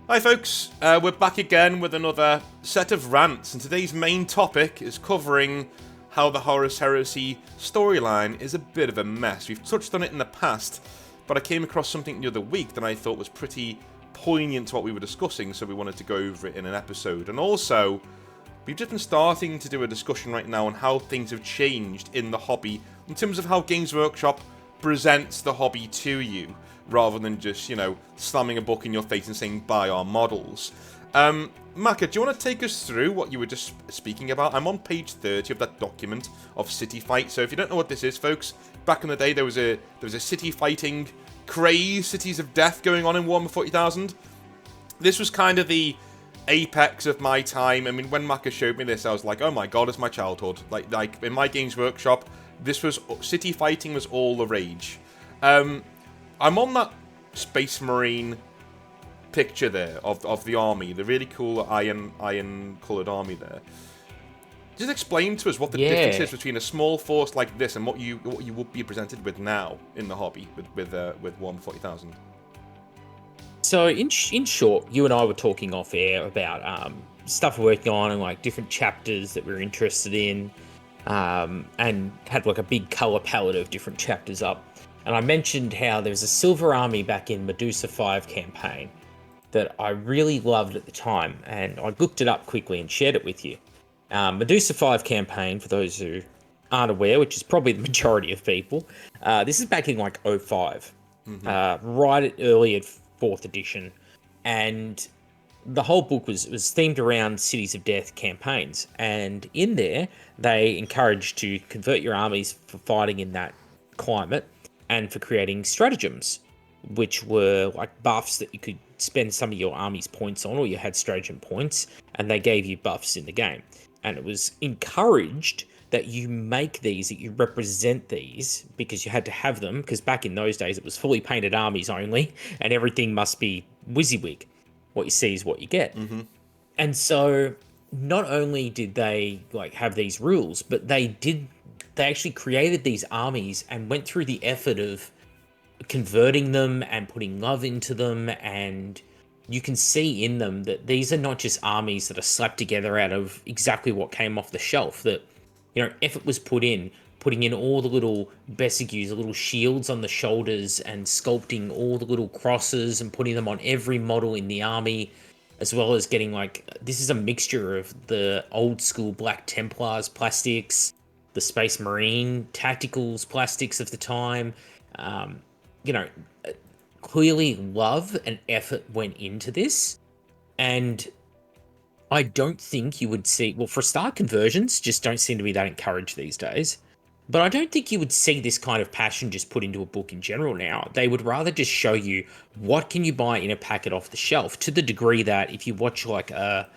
Hi folks, we're back again with another set of rants, and today's main topic is covering how the Horus Heresy storyline is a bit of a mess. We've touched on it in the past, but I came across something the other week that I thought was pretty poignant to what we were discussing, so we wanted to go over it in an episode. And also, we've just been starting to do a discussion right now on how things have changed in the hobby in terms of how Games Workshop presents the hobby to you, rather than just, slamming a book in your face and saying, buy our models. Maka, do you want to take us through what you were just speaking about? I'm on page 30 of that document of city fight. So if you don't know what this is, folks, back in the day there was a city fighting craze, cities of death going on in Warhammer 40,000. This was kind of the apex of my time. I mean, when Maka showed me this, I was like, oh my god, it's my childhood. Like in my Games Workshop, city fighting was all the rage. I'm on that Space Marine picture there of the army, the really cool iron coloured army there. Just explain to us what the difference is between a small force like this and what you would be presented with now in the hobby with Warhammer 40,000. So in short, you and I were talking off air about stuff we're working on and like different chapters that we're interested in, and had like a big colour palette of different chapters up. And I mentioned how there was a Silver Army back in Medusa 5 campaign that I really loved at the time, and I looked it up quickly and shared it with you. Medusa 5 campaign, for those who aren't aware, which is probably the majority of people, this is back in like 05, right early at 4th edition, and the whole book was themed around Cities of Death campaigns, and in there they encouraged to convert your armies for fighting in that climate, and for creating stratagems, which were like buffs that you could spend some of your army's points on, or you had stratagem points, and they gave you buffs in the game. And it was encouraged that you make these, that you represent these, because you had to have them, because back in those days it was fully painted armies only, and everything must be WYSIWYG. What you see is what you get. And so not only did they like have these rules, but they actually created these armies and went through the effort of converting them and putting love into them, and you can see in them that these are not just armies that are slapped together out of exactly what came off the shelf, that effort was putting in all the little besicues, the little shields on the shoulders, and sculpting all the little crosses and putting them on every model in the army, as well as getting this is a mixture of the old school Black Templars plastics, the Space Marine tacticals plastics of the time. Clearly love and effort went into this. And I don't think you would see, well, for a start, conversions just don't seem to be that encouraged these days. But I don't think you would see this kind of passion just put into a book in general now. They would rather just show you what can you buy in a packet off the shelf, to the degree that if you watch like one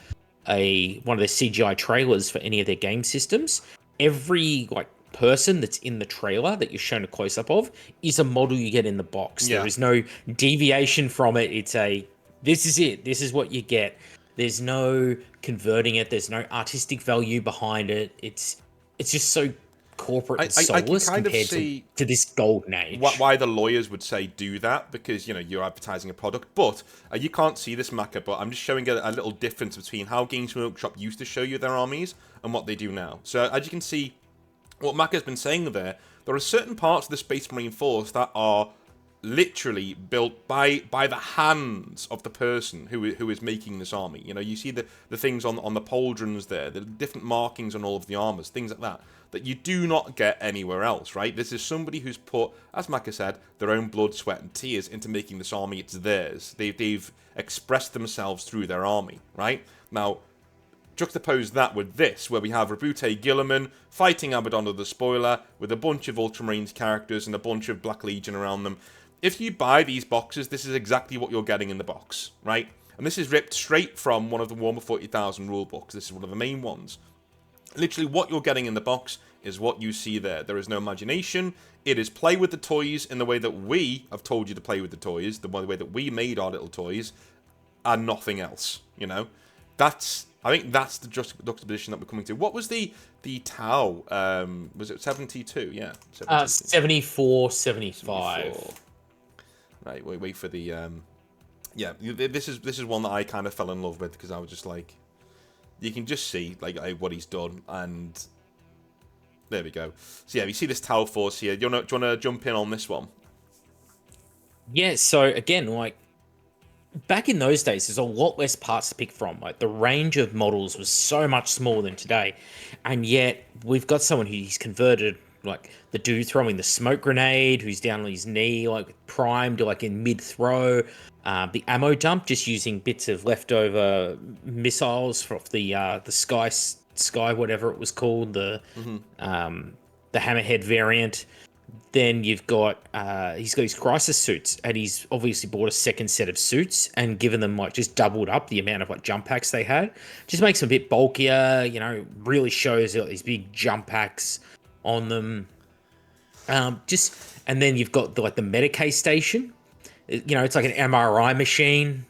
of the CGI trailers for any of their game systems, every person that's in the trailer that you're shown a close-up of is a model you get in the box. There is no deviation from it. It's this is it. This is what you get. There's no converting it. There's no artistic value behind it. It's just so corporate and soulless compared to this golden age. Why the lawyers would say do that, because you're advertising a product, but you can't see this, Maka, but I'm just showing a little difference between how Games Workshop used to show you their armies and what they do now. So as you can see, what Maka's been saying there are certain parts of the Space Marine force that are literally built by the hands of the person who is making this army. You see the things on the pauldrons there, the different markings on all of the armors, things like that you do not get anywhere else, right? This is somebody who's put, as Maka said, their own blood, sweat, and tears into making this army. It's theirs. They've expressed themselves through their army, right? Now, juxtapose that with this, where we have Reboot Guilliman fighting Abaddon the Spoiler with a bunch of Ultramarines characters and a bunch of Black Legion around them. If you buy these boxes, this is exactly what you're getting in the box, right? And this is ripped straight from one of the Warhammer 40,000 rulebooks. This is one of the main ones. Literally, what you're getting in the box is what you see there. There is no imagination. It is play with the toys in the way that we have told you to play with the toys, the way that we made our little toys, and nothing else, I think that's the juxtaposition that we're coming to. What was the Tau? Was it 72? Yeah. 74, 75. 74. Right, wait for the yeah, this is one that I kind of fell in love with because I was just like, you can just see like what he's done, and there we go. So yeah, you see this Tau Force here. Do you want to jump in on this one? Yeah, so again, like back in those days, there's a lot less parts to pick from. Like the range of models was so much smaller than today, and yet we've got someone who's converted, like the dude throwing the smoke grenade, who's down on his knee, like primed, like in mid throw. The ammo dump, just using bits of leftover missiles from the sky whatever it was called, the hammerhead variant. Then you've got he's got his crisis suits, and he's obviously bought a second set of suits and given them like just doubled up the amount of like jump packs they had. Just makes them a bit bulkier, you know, really shows these big jump packs on them. And then you've got the Medicae station. You know, it's like an MRI machine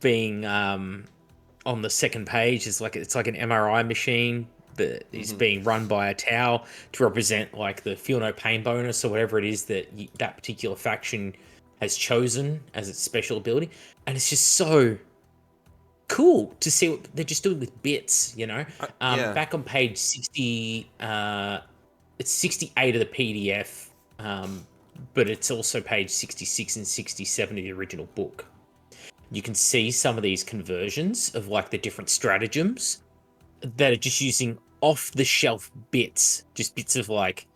being on the second page. It's like an MRI machine that is being run by a Tau to represent like the feel no pain bonus or whatever it is that that particular faction has chosen as its special ability. And it's just so cool to see what they're just doing with bits, you know. Yeah. Back on page 60, it's 68 of the PDF, but it's also page 66 and 67 of the original book. You can see some of these conversions of like the different stratagems that are just using off-the-shelf bits, just bits of like,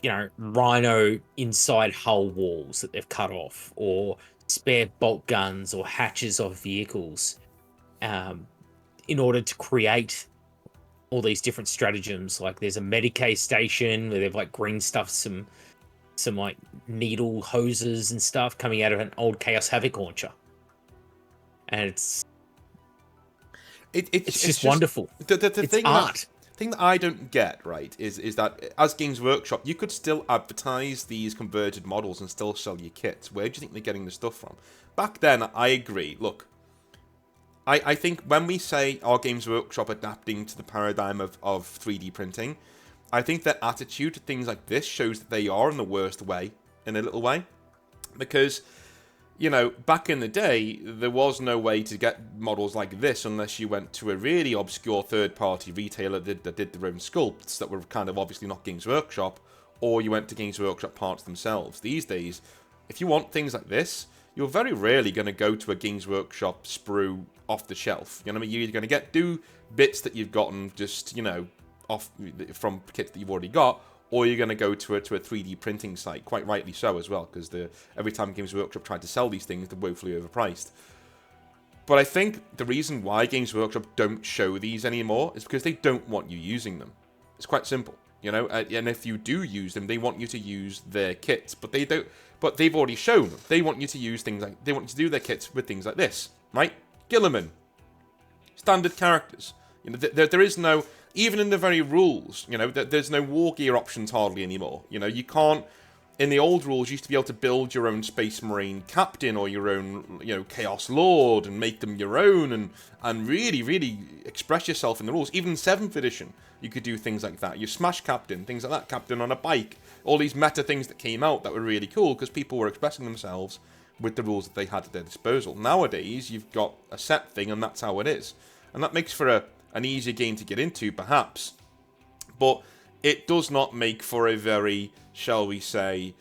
you know, rhino inside hull walls that they've cut off, or spare bolt guns or hatches of vehicles, in order to create all these different stratagems. Like there's a Medicae station where they've like green stuffed some like needle hoses and stuff coming out of an old Chaos Havoc launcher, and it's just wonderful. The it's art. Thing that I don't get, right, is that as Games Workshop, you could still advertise these converted models and still sell your kits. Where do you think they're getting the stuff from? Back then, I agree. Look, I think when we say our Games Workshop adapting to the paradigm of 3D printing, I think their attitude to things like this shows that they are in the worst way, in a little way. Because, you know, back in the day, there was no way to get models like this unless you went to a really obscure third-party retailer that did their own sculpts that were kind of obviously not Games Workshop, or you went to Games Workshop parts themselves. These days, if you want things like this, you're very rarely going to go to a Games Workshop sprue off the shelf. You know what I mean? You're going to do bits that you've gotten just, you know, off from kits that you've already got, or you're going to go to a 3D printing site, quite rightly so as well, because every time Games Workshop tried to sell these things, they're woefully overpriced. But I think the reason why Games Workshop don't show these anymore is because they don't want you using them. It's quite simple, you know. And if you do use them, they want you to use their kits, but they don't. But they've already shown they want you to use things like they want you to do their kits with things like this, right? Gilliman, standard characters. You know, there is no. Even in the very rules, you know, there's no war gear options hardly anymore. You know, you can't. In the old rules, you used to be able to build your own Space Marine captain or your own, you know, Chaos Lord and make them your own and really, really express yourself in the rules. Even in 7th edition, you could do things like that. Your Smash captain, things like that, captain on a bike. All these meta things that came out that were really cool because people were expressing themselves with the rules that they had at their disposal. Nowadays, you've got a set thing and that's how it is. And that makes for an easier game to get into, perhaps. But it does not make for a very, shall we say,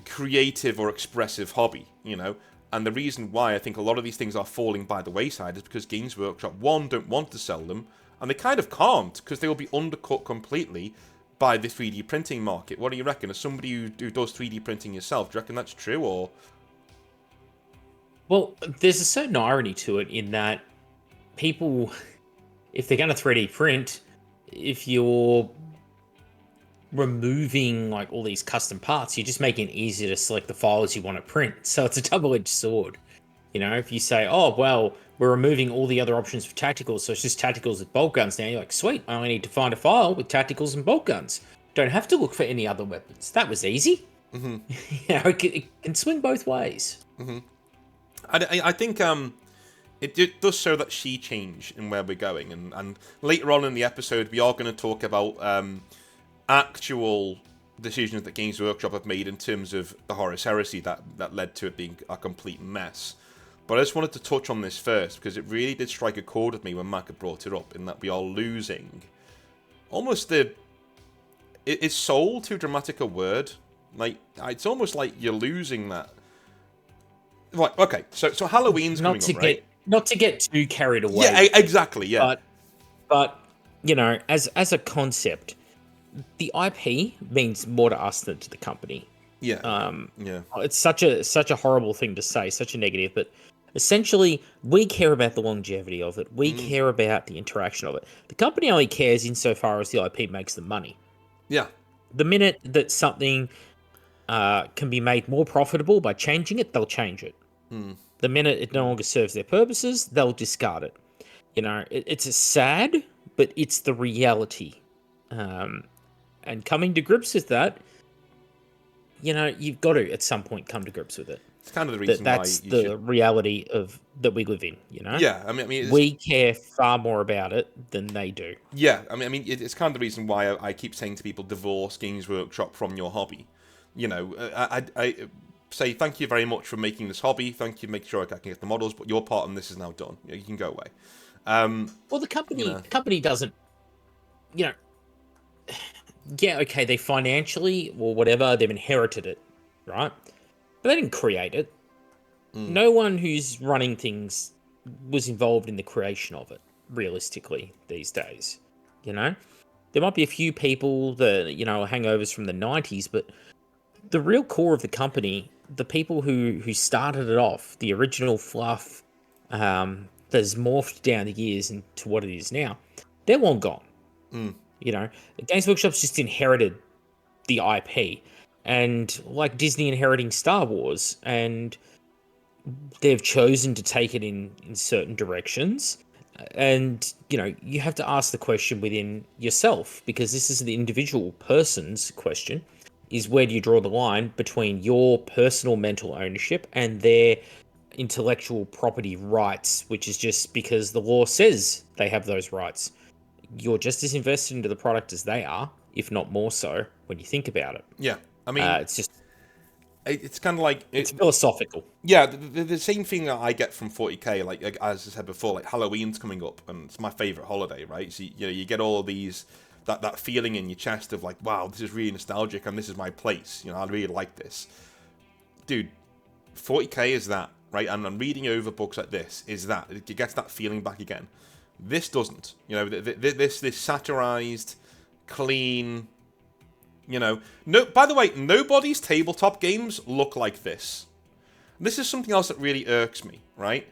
creative or expressive hobby, you know? And the reason why I think a lot of these things are falling by the wayside is because Games Workshop, one, don't want to sell them, and they kind of can't, because they will be undercut completely by the 3D printing market. What do you reckon? As somebody who does 3D printing yourself, do you reckon that's true, or...? Well, there's a certain irony to it in that people, if they're going to 3D print, if you're removing like all these custom parts, you're just making it easier to select the files you want to print. So it's a double-edged sword. You know, if you say, oh, well, we're removing all the other options for tacticals, so it's just tacticals with bolt guns now, you're like, sweet, I only need to find a file with tacticals and bolt guns. Don't have to look for any other weapons. That was easy. Mm-hmm. You know, it can swing both ways. Mm-hmm. I think it does show that sea change in where we're going, and later on in the episode we are going to talk about actual decisions that Games Workshop have made in terms of the Horus Heresy that led to it being a complete mess. But I just wanted to touch on this first, because it really did strike a chord with me when Mac had brought it up, in that we are losing almost is soul too dramatic a word? Like, it's almost like you're losing that. Right, okay, so Halloween's coming up, right? Not to get too carried away. Yeah, exactly, yeah. But you know, as a concept, the IP means more to us than to the company. Yeah. Yeah. It's such a horrible thing to say, such a negative, but essentially we care about the longevity of it. We care about the interaction of it. The company only cares insofar as the IP makes them money. Yeah. The minute that something can be made more profitable by changing it, they'll change it. The minute it no longer serves their purposes, they'll discard it. You know, it's a sad, but it's the reality. And coming to grips with that, you know, you've got to at some point come to grips with it. It's kind of the reason that's why the reality of that we live in. You know. Yeah, I mean, we care far more about it than they do. Yeah, I mean, it's kind of the reason why I keep saying to people, divorce Games Workshop from your hobby. You know, I say thank you very much for making this hobby. Thank you, make sure I can get the models, but your part on this is now done. You can go away. Well, the company doesn't, you know. Yeah, okay, they financially or whatever, they've inherited it, right? But they didn't create it. No one who's running things was involved in the creation of it, realistically, these days. You know? There might be a few people that, you know, hangovers from the 90s, but the real core of the company, the people who started it off, the original fluff that's morphed down the years into what it is now, they're long gone. You know, Games Workshop's just inherited the IP, and like Disney inheriting Star Wars, and they've chosen to take it in certain directions. And, you know, you have to ask the question within yourself, because this is the individual person's question, is where do you draw the line between your personal mental ownership and their intellectual property rights, which is just because the law says they have those rights. You're just as invested into the product as they are, if not more so, when you think about it. Yeah, I mean, it's kind of like it's philosophical. Yeah, the same thing that I get from 40k, like as I said before, like Halloween's coming up, and it's my favorite holiday, right? So you know, you get all of these that feeling in your chest of like, wow, this is really nostalgic, and this is my place. You know, I really like this, dude. 40k is that, right? And I'm reading over books like this, is that it gets that feeling back again. This doesn't, you know, this satirized, clean, you know. No, by the way, nobody's tabletop games look like this. This is something else that really irks me, right?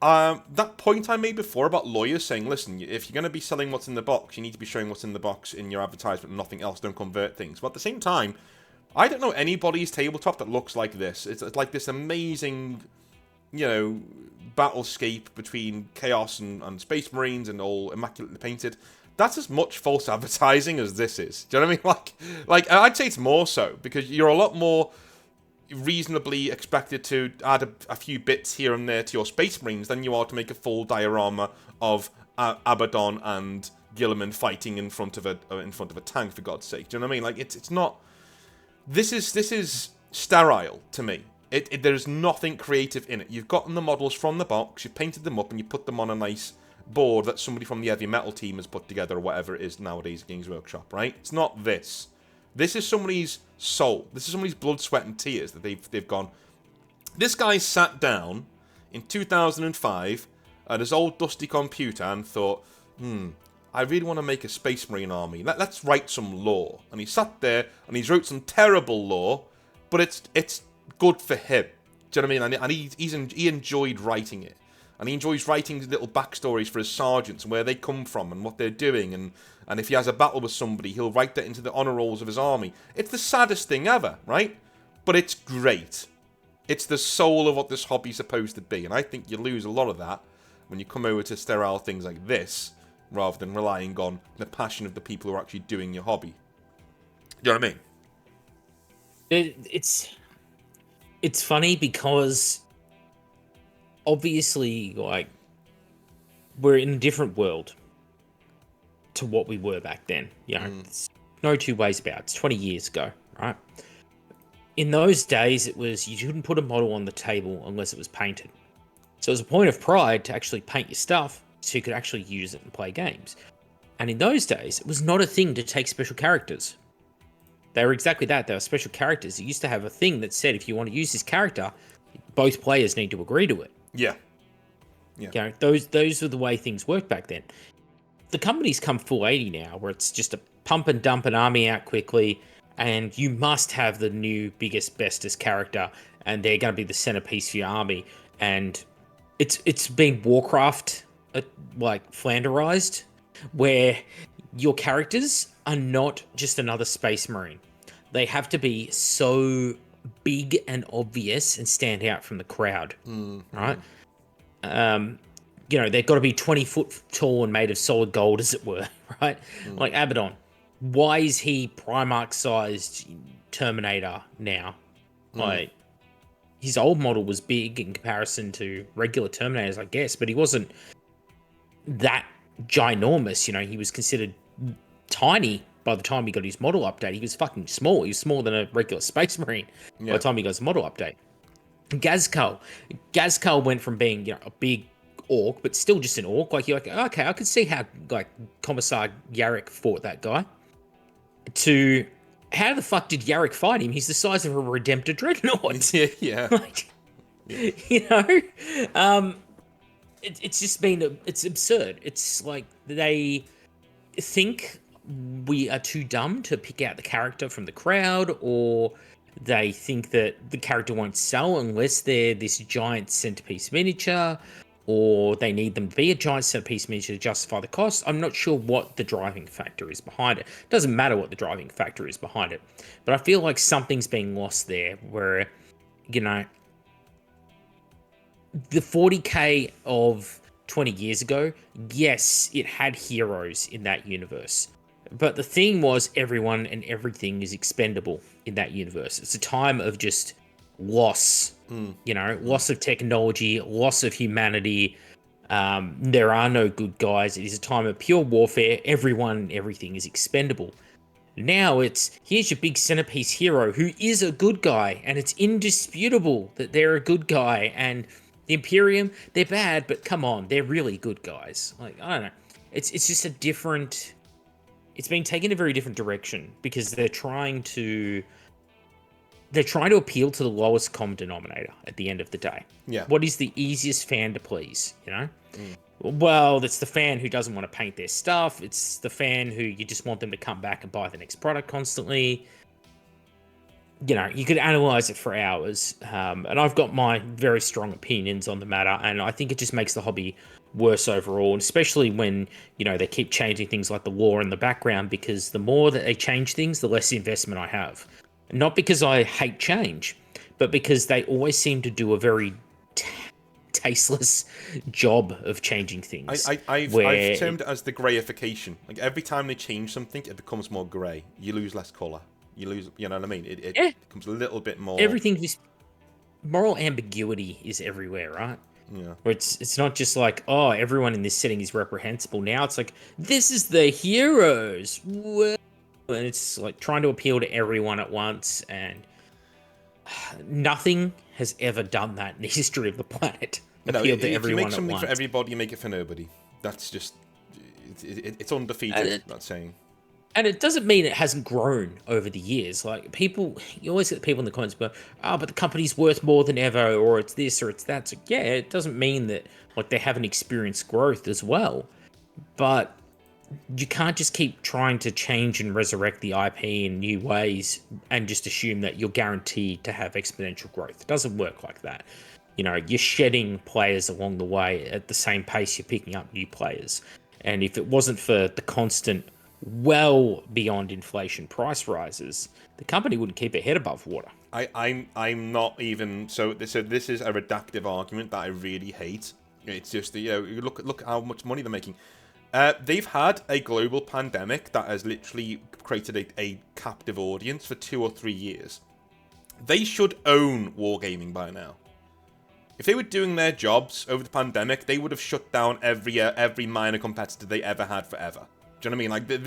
That point I made before about lawyers saying, listen, if you're going to be selling what's in the box, you need to be showing what's in the box in your advertisement and nothing else. Don't convert things. But at the same time, I don't know anybody's tabletop that looks like this. It's like this amazing, you know, battlescape between Chaos and Space Marines and all immaculately painted. That's as much false advertising as this is. Do you know what I mean? Like I'd say it's more so, because you're a lot more reasonably expected to add a few bits here and there to your Space Marines than you are to make a full diorama of Abaddon and Gilliman fighting in front of a tank, for God's sake. Do you know what I mean? Like it's not. This is sterile to me. There's nothing creative in it. You've gotten the models from the box, you've painted them up, and you put them on a nice board that somebody from the heavy metal team has put together, or whatever it is nowadays at Games Workshop, right? It's not this. This is somebody's soul. This is somebody's blood, sweat, and tears that they've gone. This guy sat down in 2005 at his old dusty computer and thought, I really want to make a Space Marine army. Let's write some lore. And he sat there and he's wrote some terrible lore, but it's good for him. Do you know what I mean? And he enjoyed writing it. And he enjoys writing little backstories for his sergeants and where they come from and what they're doing. And if he has a battle with somebody, he'll write that into the honor rolls of his army. It's the saddest thing ever, right? But it's great. It's the soul of what this hobby's supposed to be. And I think you lose a lot of that when you come over to sterile things like this, rather than relying on the passion of the people who are actually doing your hobby. You know what I mean? It's funny because obviously, like, we're in a different world to what we were back then. You know, No two ways about it. It's 20 years ago, right? In those days, it was you couldn't put a model on the table unless it was painted. So it was a point of pride to actually paint your stuff so you could actually use it and play games. And in those days, it was not a thing to take special characters. They were exactly that. They were special characters. It used to have a thing that said if you want to use this character, both players need to agree to it. Yeah. Those were the way things worked back then. The company's come full 80 now, where it's just a pump and dump an army out quickly, and you must have the new biggest, bestest character, and they're going to be the centerpiece for your army. And it's been Warcraft like flanderized, where your characters are not just another space marine. They have to be so big and obvious and stand out from the crowd, right? They've got to be 20 foot tall and made of solid gold, as it were, right? Like Abaddon. Why is he Primarch-sized Terminator now? Like, his old model was big in comparison to regular Terminators, I guess, but he wasn't that ginormous. He was considered tiny by the time he got his model update. He was fucking small. He was smaller than a regular Space Marine by the time he got his model update. Gazkal went from being, a big orc, but still just an orc. Like, you're like, okay, I could see how, like, Commissar Yarrick fought that guy. To, how the fuck did Yarrick fight him? He's the size of a Redemptor Dreadnought. Yeah. Like, it's just been, it's absurd. It's like they think we are too dumb to pick out the character from the crowd, or they think that the character won't sell unless they're this giant centerpiece miniature, or they need them to be a giant centerpiece miniature to justify the cost. I'm not sure what the driving factor is behind it. It doesn't matter what the driving factor is behind it. But I feel like something's being lost there where, the 40k of 20 years ago, yes, it had heroes in that universe. But the thing was everyone and everything is expendable in that universe. It's a time of just loss, loss of technology, loss of humanity. There are no good guys. It is a time of pure warfare. Everyone and everything is expendable. Now it's, here's your big centerpiece hero who is a good guy, and it's indisputable that they're a good guy. And the Imperium, they're bad, but come on, they're really good guys. Like, I don't know. It's just a different... It's been taken a very different direction because they're trying to appeal to the lowest common denominator at the end of the day. Yeah. What is the easiest fan to please, Well, it's the fan who doesn't want to paint their stuff. It's the fan who you just want them to come back and buy the next product constantly. You could analyze it for hours. And I've got my very strong opinions on the matter, and I think it just makes the hobby worse overall, and especially when, they keep changing things like the lore in the background, because the more that they change things, the less investment I have. Not because I hate change, but because they always seem to do a very tasteless job of changing things. I've termed it as the greyification. Like, every time they change something, it becomes more grey. You lose less colour. You lose, you know what I mean? It becomes a little bit more... Everything, just moral ambiguity is everywhere, right? Yeah. Where it's not just like, oh, everyone in this setting is reprehensible. Now it's like, this is the heroes. Whoa. And it's like trying to appeal to everyone at once, and nothing has ever done that in the history of the planet. Appeal to everyone at once. If you make something for everybody, you make it for nobody. That's just... It's undefeated, that saying. And it doesn't mean it hasn't grown over the years. Like, people, you always get people in the comments go, oh, but the company's worth more than ever, or it's this, or it's that. So, yeah, it doesn't mean that, like, they haven't experienced growth as well. But you can't just keep trying to change and resurrect the IP in new ways and just assume that you're guaranteed to have exponential growth. It doesn't work like that. You're shedding players along the way at the same pace you're picking up new players. And if it wasn't for the constant, well beyond inflation price rises, the company wouldn't keep its head above water. I'm not even... So this is a reductive argument that I really hate. It's just, look how much money they're making. They've had a global pandemic that has literally created a captive audience for 2 or 3 years. They should own wargaming by now. If they were doing their jobs over the pandemic, they would have shut down every minor competitor they ever had forever. Do you know what I mean? Like,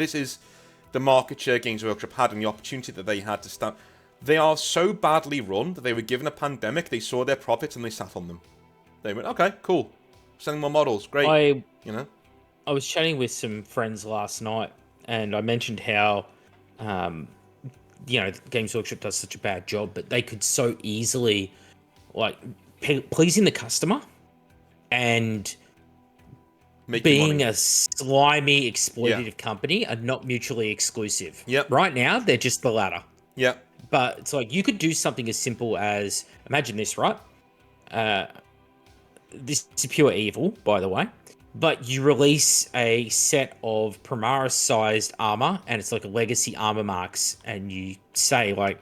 the market share Games Workshop had and the opportunity that they had to stand. They are so badly run that they were given a pandemic, they saw their profits and they sat on them. They went, okay, cool. Selling more models, great. I was chatting with some friends last night, and I mentioned how, Games Workshop does such a bad job, but they could so easily, like, pleasing the customer and being a slimy, exploitative company are not mutually exclusive. Yep. Right now, they're just the latter. Yeah. But it's like, you could do something as simple as, imagine this, right? This is pure evil, by the way. But you release a set of Primaris-sized armor, and it's like a legacy armor marks, and you say, like,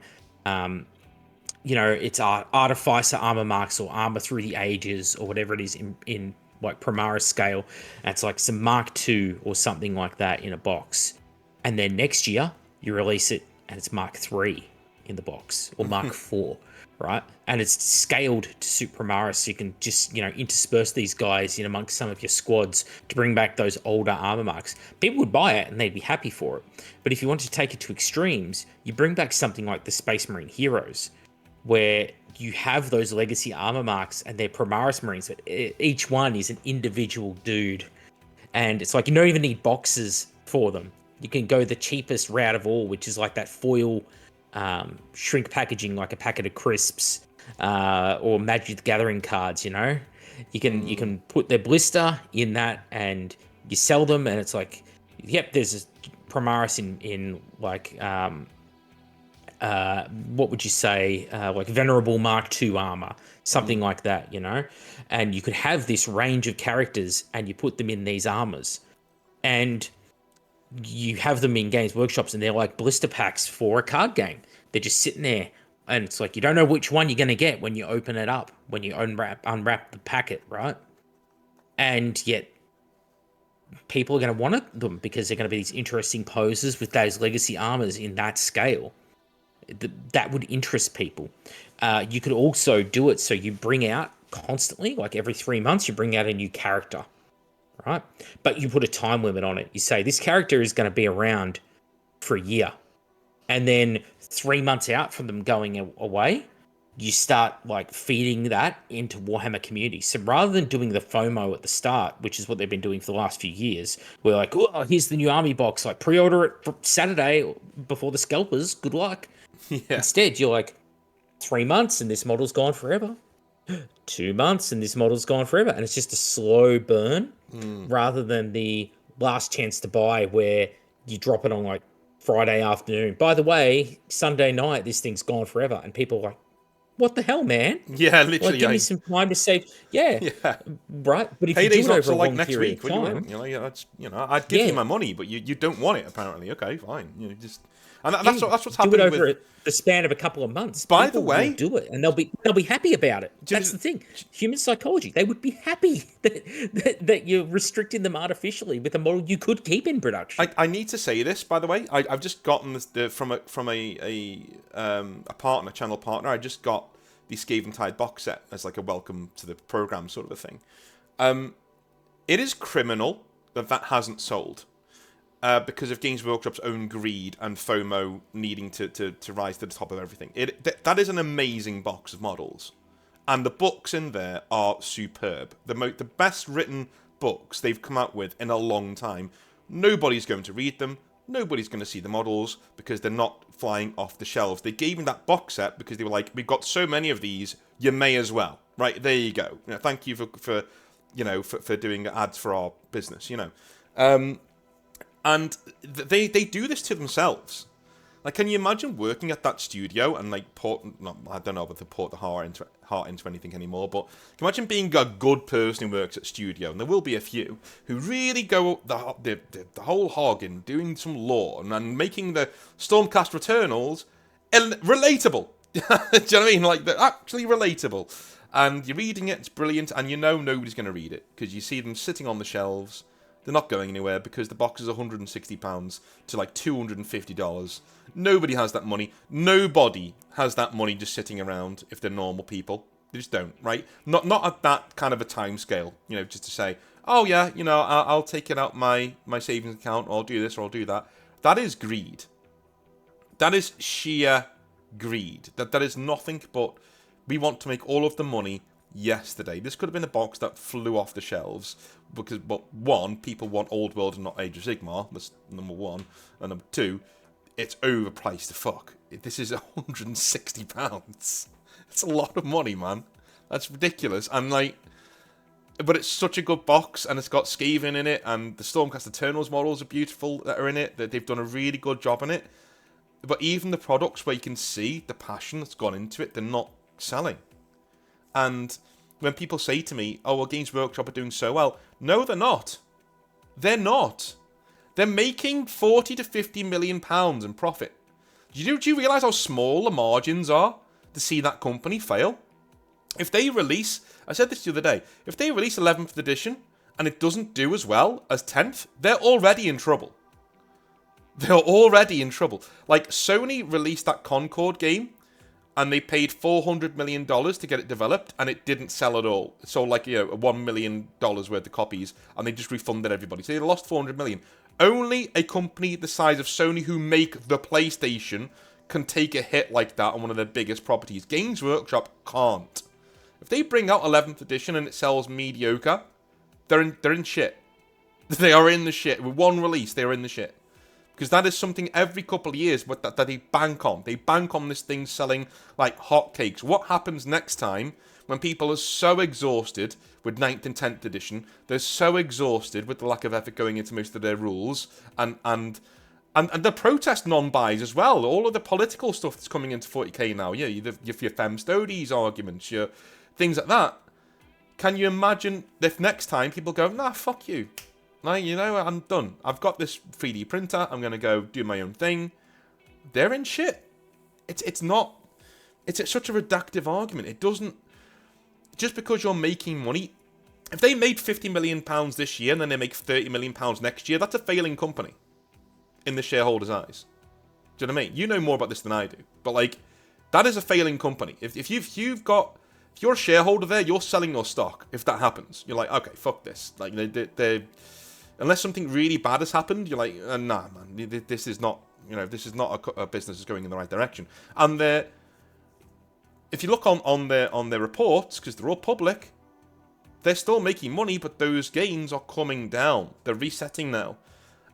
it's Artificer armor marks or armor through the ages or whatever it is in like Primaris scale. And it's like some Mark II or something like that in a box. And then next year, you release it, and it's Mark III in the box, or Mark IV. Right, and it's scaled to suit Primaris, so you can just intersperse these guys in amongst some of your squads to bring back those older armor marks. People would buy it and they'd be happy for it. But if you want to take it to extremes, you bring back something like the Space Marine Heroes, where you have those legacy armor marks and they're Primaris Marines, but each one is an individual dude, and it's like you don't even need boxes for them. You can go the cheapest route of all, which is like that foil. Shrink packaging, like a packet of crisps, or Magic the Gathering cards. You can put their blister in that, and you sell them, and it's like, yep, there's a Primaris in like what would you say, like Venerable Mark II armor, something like that, and you could have this range of characters, and you put them in these armors, and you have them in Games Workshops, and they're like blister packs for a card game. They're just sitting there, and it's like you don't know which one you're going to get when you open it up, when you unwrap the packet, right? And yet people are going to want them because they're going to be these interesting poses with those legacy armors in that scale. That would interest people. You could also do it so you bring out constantly, like every 3 months, you bring out a new character. Right? But you put a time limit on it. You say this character is going to be around for a year. And then 3 months out from them going away, you start like feeding that into Warhammer community. So rather than doing the FOMO at the start, which is what they've been doing for the last few years, we're like, oh, here's the new army box. Like pre-order it for Saturday before the scalpers. Good luck. Yeah. Instead, you're like 3 months and this model's gone forever. 2 months and this model's gone forever, and it's just a slow burn rather than the last chance to buy where you drop it on like Friday afternoon. By the way, Sunday night this thing's gone forever, and people are like, what the hell, man? Yeah, literally. Like, give me some time to save. Yeah, right. But if you do it over a long period of time, I'd give you my money, but you don't want it apparently. Okay, fine. And that's what's happening. Do it over the span of a couple of months. By the way, do it, and they'll be happy about it. That's the thing. Human psychology. They would be happy that you're restricting them artificially with a model you could keep in production. I need to say this, by the way. I've just gotten this from a partner, channel partner. I just got the Scaventide box set as like a welcome to the program sort of a thing. It is criminal that hasn't sold. Because of Games Workshop's own greed and FOMO needing to rise to the top of everything. That is an amazing box of models. And the books in there are superb. The best written books they've come out with in a long time. Nobody's going to read them. Nobody's going to see the models because they're not flying off the shelves. They gave me that box set because they were like, we've got so many of these, you may as well. Right, there you go. Thank you for doing ads for our business, And they do this to themselves. Like, can you imagine working at that studio and like I don't know if they port the heart into anything anymore, but can you imagine being a good person who works at studio, and there will be a few who really go the whole hog in doing some lore and making the Stormcast Returnals relatable. Do you know what I mean? Like, they're actually relatable. And you're reading it, it's brilliant, and nobody's going to read it because you see them sitting on the shelves. They're not going anywhere because the box is £160 to like $250. Nobody has that money. Nobody has that money just sitting around if they're normal people. They just don't, right? Not at that kind of a time scale, just to say, oh yeah, I'll take it out my savings account, or I'll do this or I'll do that. That is greed. That is sheer greed. That is nothing but we want to make all of the money yesterday. This could have been a box that flew off the shelves because, but one, people want Old World and not Age of Sigmar. That's number one. And number two, it's overpriced to fuck. This is £160. It's a lot of money, man. That's ridiculous. And like, but it's such a good box, and it's got Skaven in it, and the Stormcast Eternals models are beautiful that are in it. That they've done a really good job on it. But even the products where you can see the passion that's gone into it, they're not selling. And when people say to me, "Oh, well, Games Workshop are doing so well," no, they're not. They're not. They're making £40 to £50 million in profit. Do you realise how small the margins are to see that company fail? If they release, I said this the other day, if they release 11th edition and it doesn't do as well as 10th, they're already in trouble. They're already in trouble. Like, Sony released that Concord game, and they paid $400 million to get it developed, and it didn't sell at all. It sold like, $1 million worth of copies, and they just refunded everybody. So they lost $400 million. Only a company the size of Sony who make the PlayStation can take a hit like that on one of their biggest properties. Games Workshop can't. If they bring out 11th edition and it sells mediocre, they're in shit. They are in the shit. With one release, they're in the shit. Because that is something every couple of years that they bank on. They bank on this thing selling like hotcakes. What happens next time when people are so exhausted with 9th and 10th edition, they're so exhausted with the lack of effort going into most of their rules, and the protest non-buys as well. All of the political stuff that's coming into 40k now. Yeah, your Fem Stodes arguments, your things like that. Can you imagine if next time people go, "Nah, fuck you. Like, I'm done. I've got this 3D printer. I'm going to go do my own thing." They're in shit. It's not... It's such a reductive argument. It doesn't... Just because you're making money... If they made £50 million this year and then they make £30 million next year, that's a failing company in the shareholders' eyes. Do you know what I mean? You know more about this than I do. But, like, that is a failing company. If you're a shareholder there, you're selling your stock. If that happens, you're like, okay, fuck this. Like, they unless something really bad has happened, you're like, nah, man, this is not, this is not a business that's going in the right direction. And if you look on their reports, because they're all public, they're still making money, but those gains are coming down. They're resetting now,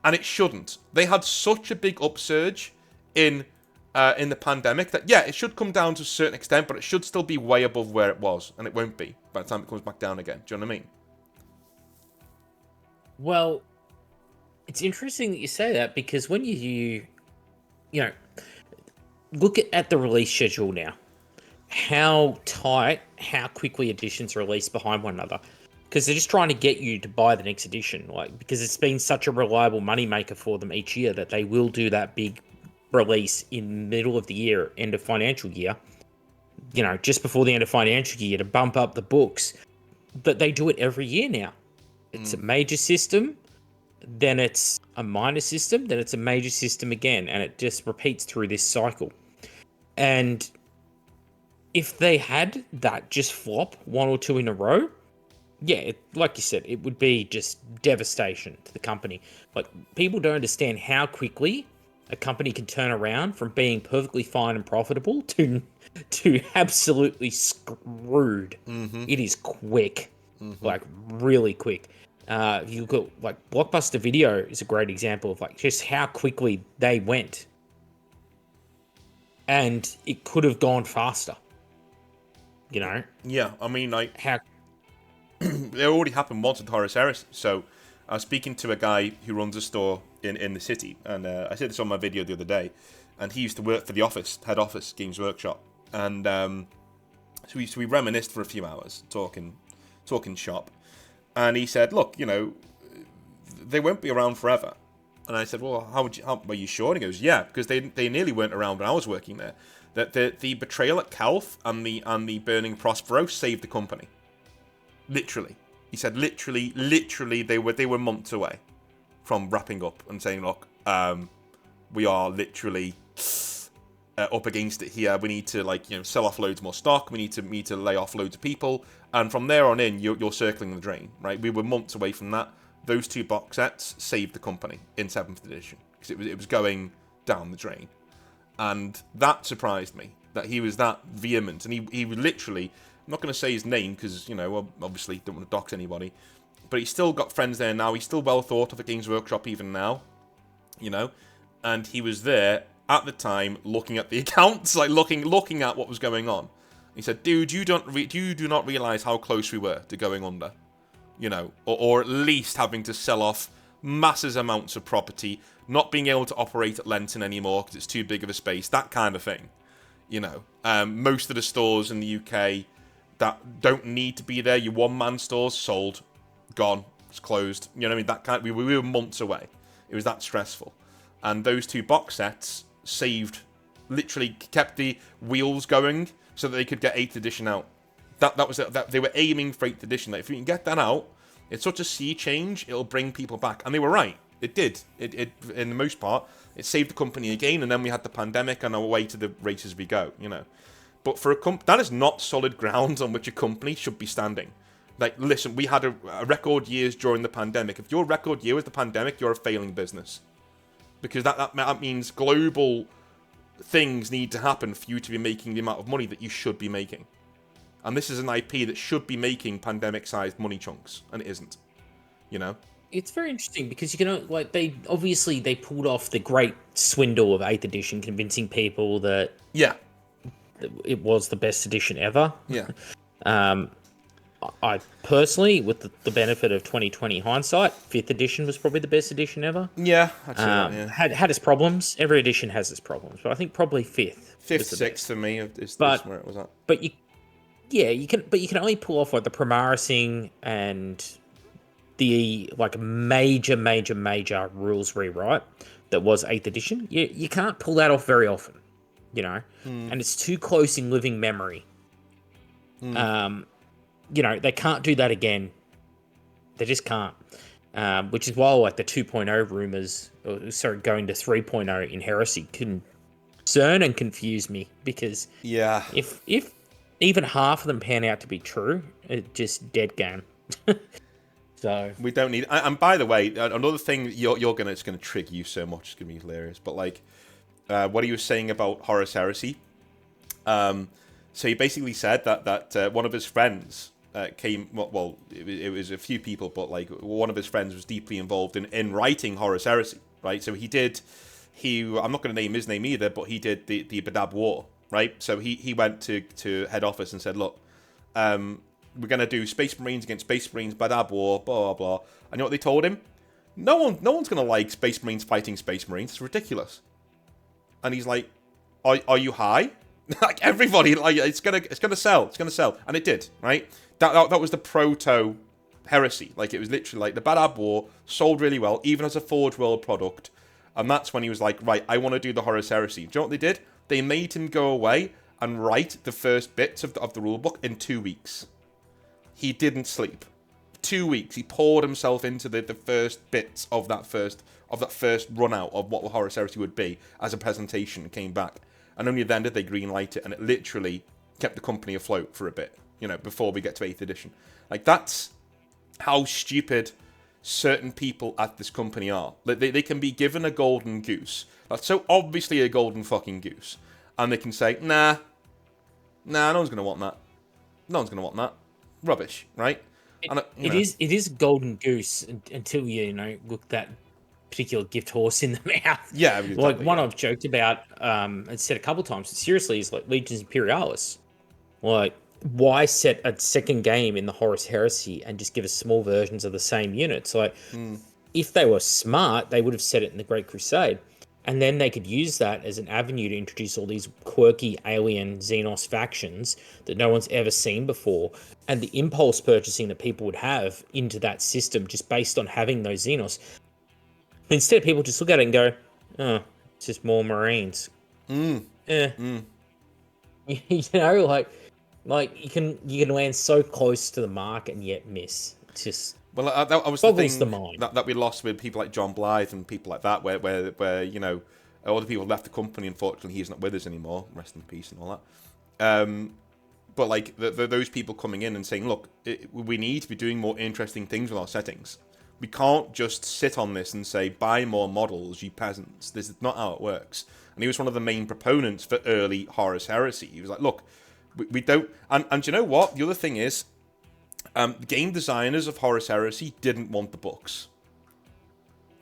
and it shouldn't. They had such a big upsurge in the pandemic that, yeah, it should come down to a certain extent, but it should still be way above where it was, and it won't be by the time it comes back down again. Do you know what I mean? Well, it's interesting that you say that, because when you look at the release schedule now, how quickly editions release behind one another, because they're just trying to get you to buy the next edition, like, because it's been such a reliable moneymaker for them each year that they will do that big release in the middle of the year, end of financial year, just before the end of financial year, to bump up the books. But they do it every year now. It's a major system, then it's a minor system, then it's a major system again, and it just repeats through this cycle. And if they had that just flop one or two in a row, yeah, like you said, it would be just devastation to the company. Like, people don't understand how quickly a company can turn around from being perfectly fine and profitable to absolutely screwed. Mm-hmm. It is quick, like really quick. You look at, like, Blockbuster Video is a great example of, like, just how quickly they went, and it could have gone faster. Yeah, I mean, like, how it already happened once with Horus Heresy. So I was speaking to a guy who runs a store in the city, and I said this on my video the other day, and he used to work for the head office, Games Workshop, and so we reminisced for a few hours, talking shop, and he said, look, they won't be around forever. And I said, well, how are you sure? And he goes, yeah, because they nearly weren't around when I was working there. That the betrayal at Calth and the burning Prospero saved the company. Literally. He said literally they were months away from wrapping up and saying, look, we are literally up against it here. We need to sell off loads more stock. We need to lay off loads of people. And from there on in, you're circling the drain, right? We were months away from that. Those two box sets saved the company in 7th edition. because it was going down the drain. And that surprised me, that he was that vehement. And he literally, I'm not going to say his name because, you know, obviously don't want to dox anybody, but he's still got friends there now. He's still well thought of at Games Workshop even now, you know. And he was there at the time looking at the accounts, like looking at what was going on. He said, dude, you do not realize how close we were to going under, you know, or at least having to sell off massive amounts of property, not being able to operate at Lenton anymore because it's too big of a space, that kind of thing, you know. Most of the stores in the UK that don't need to be there, your one-man stores, sold, gone, it's closed, you know what I mean, that kind of, we were months away. It was that stressful. And those 2 box sets literally kept the wheels going so that they could get 8th edition out. That was it. They were aiming for 8th edition. Like, if you can get that out, it's such a sea change, it'll bring people back. And they were right. It did. It in the most part, it saved the company again, and then we had the pandemic, and away to the races we go, you know. But for that is not solid ground on which a company should be standing. Like, listen, we had a record years during the pandemic. If your record year was the pandemic, you're a failing business. Because that means global things need to happen for you to be making the amount of money that you should be making. And this is an IP that should be making pandemic-sized money chunks, and it isn't. You know? It's very interesting because, you know, like, they pulled off the great swindle of 8th edition, convincing people that it was the best edition ever. Yeah. I personally, with the benefit of 2020 hindsight, 5th edition was probably the best edition ever. Yeah, yeah. Had its problems. Every edition has its problems, but I think probably 5th. 5th, 6th for me is where it was at. But you can only pull off like the Primarising and the like major rules rewrite that was 8th edition. You can't pull that off very often, you know, and it's too close in living memory. You know, they can't do that again. They just can't. Which is why, like, the 2.0 rumors, going to 3.0 in Heresy concern and confuse me, because if even half of them pan out to be true, it's just dead game. So we don't need. And by the way, another thing it's gonna trigger you so much. It's gonna be hilarious. But like, what he was saying about Horus Heresy. So he basically said that one of his friends came. Well, it was a few people, but like one of his friends was deeply involved in writing Horus Heresy, right? So I'm not going to name his name either, but he did the Badab War, right? So he went to head office and said, look, we're going to do Space Marines against Space Marines, Badab War, blah, blah, blah. And you know what they told him? No one's going to like Space Marines fighting Space Marines. It's ridiculous. And he's like, are you high? Like, everybody, like, it's gonna sell, and it did, right? That was the proto Heresy. Like, it was literally like the Badab War sold really well, even as a Forge World product, and that's when he was like, right, I want to do the Horus Heresy. Do you know what they did? They made him go away and write the first bits of the rulebook in 2 weeks. He didn't sleep. 2 weeks. He poured himself into the first bits of that first run out of what Horus Heresy would be as a presentation, and came back. And only then did they greenlight it, and it literally kept the company afloat for a bit, you know, before we get to 8th edition. Like, that's how stupid certain people at this company are. Like, they can be given a golden goose. That's so obviously a golden fucking goose. And they can say, nah, no one's going to want that. No one's going to want that. Rubbish, right? It is golden goose until you know, look that particular gift horse in the mouth. Yeah, exactly, like one I've joked about and said a couple of times, seriously, is like Legions Imperialis. Like, why set a second game in the Horus Heresy and just give us small versions of the same units? Like, if they were smart, they would have set it in the Great Crusade, and then they could use that as an avenue to introduce all these quirky alien Xenos factions that no one's ever seen before, and the impulse purchasing that people would have into that system just based on having those Xenos. Instead, people just look at it and go, "Oh, it's just more Marines." You know, like you can land so close to the mark and yet miss. It's just that was the thing that we lost with people like John Blythe and people like that, where you know, all the people left the company. Unfortunately, he's not with us anymore. Rest in peace and all that. But like those people coming in and saying, "Look, we need to be doing more interesting things with our settings. We can't just sit on this and say, buy more models, you peasants. This is not how it works. And he was one of the main proponents for early Horus Heresy. He was like, look, we don't... And do you know what? The other thing is, the game designers of Horus Heresy didn't want the books.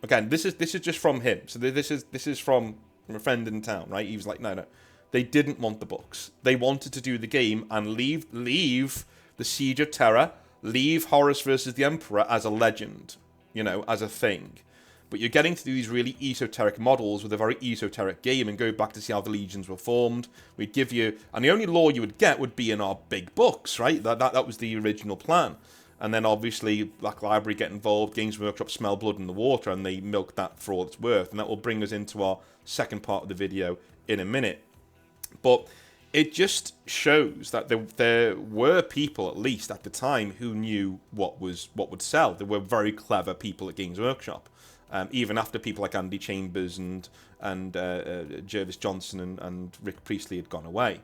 Again, this is just from him. So this is from a friend in town, right? He was like, no. They didn't want the books. They wanted to do the game and leave the Siege of Terra, leave Horus versus the Emperor as a legend, as a thing. But you're getting to do these really esoteric models with a very esoteric game and go back to see how the legions were formed. We'd give you... And the only lore you would get would be in our big books, right? That was the original plan. And then obviously Black Library get involved, Games Workshop smell blood in the water, and they milk that for all it's worth. And that will bring us into our second part of the video in a minute. But it just shows that there were people, at least at the time, who knew what would sell. There were very clever people at Games Workshop. Even after people like Andy Chambers and Jervis Johnson and Rick Priestley had gone away.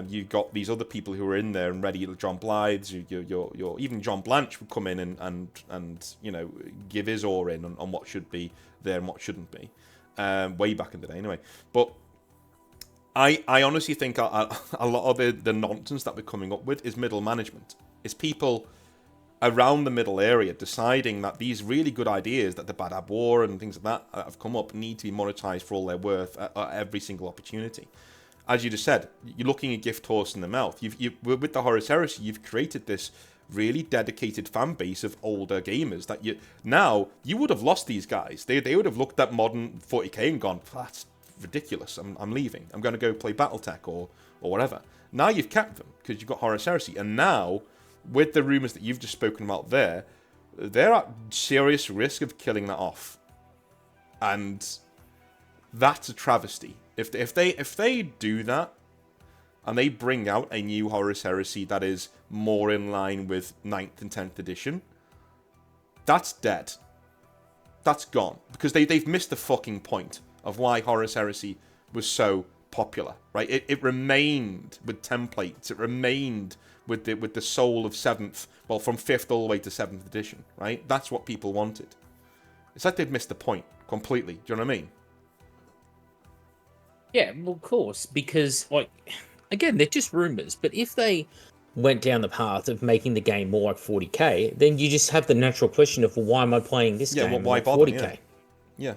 You got these other people who were in there and ready. John Blythe, even John Blanche would come in and give his oar in on what should be there and what shouldn't be. Way back in the day, anyway. But I honestly think a lot of the nonsense that we're coming up with is middle management. It's people around the middle area deciding that these really good ideas that the Badab War and things like that have come up need to be monetized for all they're worth at every single opportunity. As you just said, you're looking a gift horse in the mouth. With the Horus Heresy, you've created this really dedicated fan base of older gamers that you would have lost these guys. They would have looked at modern 40k and gone, that's ridiculous. I'm leaving. I'm going to go play BattleTech or whatever. Now you've kept them because you've got Horus Heresy, and now with the rumors that you've just spoken about there, they're at serious risk of killing that off, and that's a travesty. If they do that, and they bring out a new Horus Heresy that is more in line with 9th and 10th edition, that's dead. That's gone. Because they've missed the fucking point of why Horus Heresy was so popular, right? It remained with templates. It remained with the soul of 7th, well, from 5th all the way to 7th edition, right? That's what people wanted. It's like they've missed the point completely. Do you know what I mean? Yeah, well, of course, because, again, they're just rumors, but if they went down the path of making the game more like 40k, then you just have the natural question of, well, why am I playing this game why like bother? 40k? Yeah.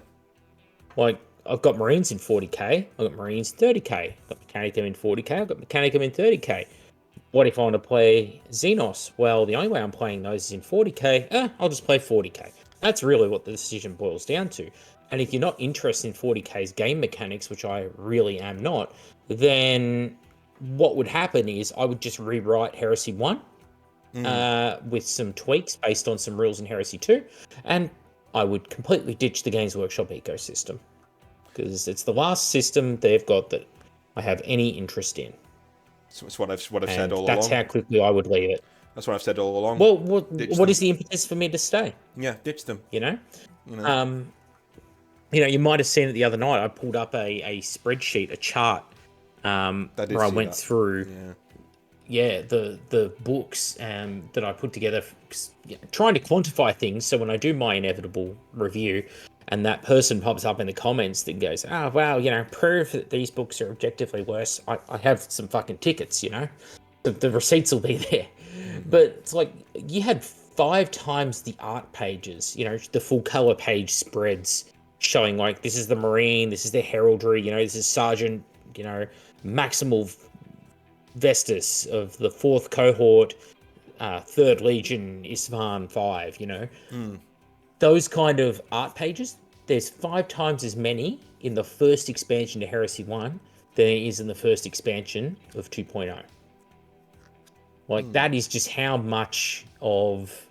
I've got Marines in 40k, I've got Marines 30k, I've got Mechanicum in 40k, I've got Mechanicum in 30k. What if I want to play Xenos? Well, the only way I'm playing those is in 40k. I'll just play 40k. That's really what the decision boils down to. And if you're not interested in 40k's game mechanics, which I really am not, then what would happen is I would just rewrite Heresy 1 with some tweaks based on some rules in Heresy 2, and I would completely ditch the Games Workshop ecosystem, because it's the last system they've got that I have any interest in. So it's what I've said all along. That's how quickly I would leave it. That's what I've said all along. Well, what is the impetus for me to stay? Yeah, ditch them. You might have seen it the other night. I pulled up a spreadsheet, a chart, where I went through, the books that I put together, trying to quantify things. So when I do my inevitable review, and that person pops up in the comments that goes, "Oh, wow, prove that these books are objectively worse," I have some fucking tickets, the receipts will be there. But it's like, you had 5 times the art pages, the full color page spreads showing this is the Marine, this is their heraldry, this is Sergeant, Maximal Vestus of the 4th cohort, 3rd Legion, Isfahan 5, Those kind of art pages, there's 5 times as many in the first expansion to Heresy 1 than there is in the first expansion of 2.0. That is just how much of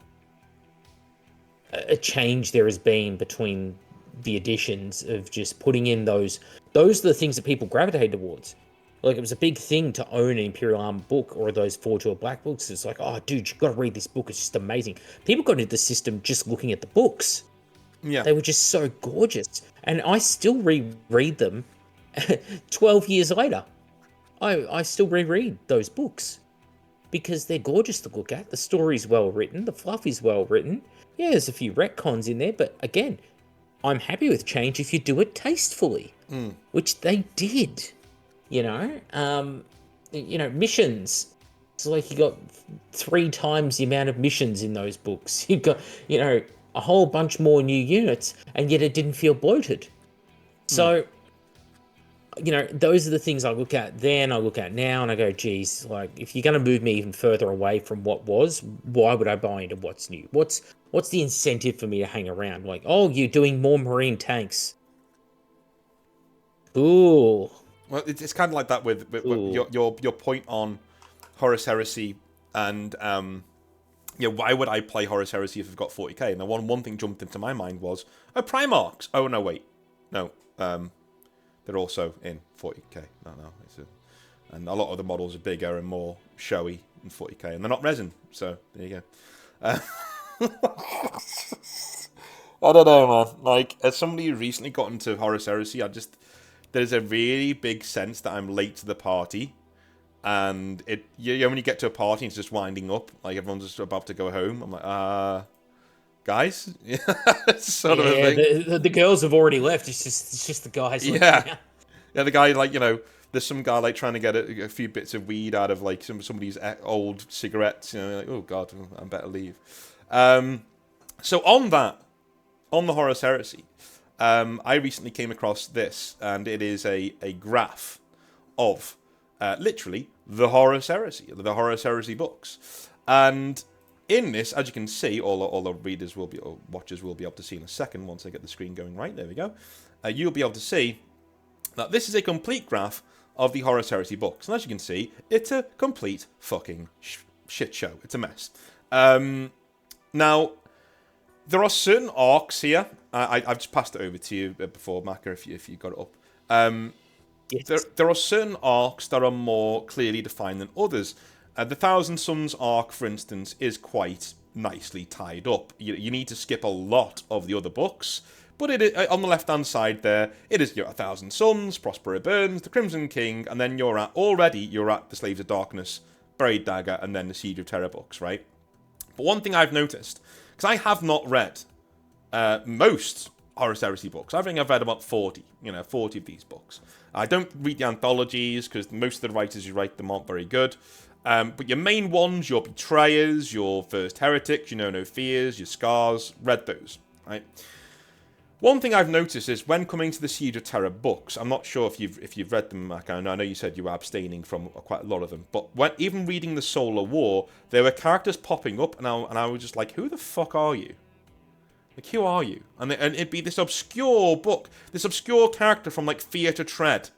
a change there has been between the editions of just putting in those are the things that people gravitate towards. It was a big thing to own an Imperial Armor book or those Forge or Black books. It's like, oh, dude, you've got to read this book. It's just amazing. People got into the system just looking at the books. Yeah. They were just so gorgeous. And I still reread them 12 years later. I still reread those books. because they're gorgeous to look at. The story's well written, the fluff is well written. Yeah, there's a few retcons in there, but again, I'm happy with change if you do it tastefully, which they did. You know, missions. It's like you got 3 times the amount of missions in those books. You've got, a whole bunch more new units, and yet it didn't feel bloated. So, those are the things I look at then, I look at now, and I go, geez, like, if you're going to move me even further away from what was, why would I buy into what's new? What's the incentive for me to hang around? Like, oh, you're doing more marine tanks. Ooh. Well, it's kind of like that with your point on Horus Heresy and why would I play Horus Heresy if I've got 40k? And the one thing jumped into my mind was Primarchs. Oh no, wait, no, they're also in 40k. No, and a lot of the models are bigger and more showy in 40k, and they're not resin. So there you go. I don't know, man. Like, as somebody who recently got into Horus Heresy, there's a really big sense that I'm late to the party. And when you get to a party, it's just winding up. Like, everyone's just about to go home. I'm like, guys? It's sort of a thing. The girls have already left. It's just the guys. Yeah. Yeah, the guy, like, there's some guy, like, trying to get a few bits of weed out of, like, somebody's old cigarettes. Like, oh, God, I better leave. So on the Horus Heresy, I recently came across this, and it is a graph of literally the Horus Heresy books. And in this, as you can see, all the readers will be, or watchers will be able to see in a second once I get the screen going right. There we go. You'll be able to see that this is a complete graph of the Horus Heresy books. And as you can see, it's a complete fucking shit show. It's a mess. Now, there are certain arcs here. I've just passed it over to you before, Maka, if you got it up. Yes. There are certain arcs that are more clearly defined than others. The Thousand Suns arc, for instance, is quite nicely tied up. You need to skip a lot of the other books, but on the left-hand side there, it is A Thousand Suns, Prospero Burns, The Crimson King, and then you're at The Slaves of Darkness, Buried Dagger, and then the Siege of Terra books, right? But one thing I've noticed, because I have not read most Horus Heresy books. I think I've read about 40 of these books. I don't read the anthologies because most of the writers who write them aren't very good. But your main ones, your Betrayers, your First Heretics, No Fears, your Scars, read those, right? One thing I've noticed is when coming to the Siege of Terra books, I'm not sure if you've read them, Mac. I know you said you were abstaining from quite a lot of them, but even reading the Solar War, there were characters popping up, and I was just like, who the fuck are you? Like, who are you? And it'd be this obscure book, this obscure character from, like, Fear to Tread.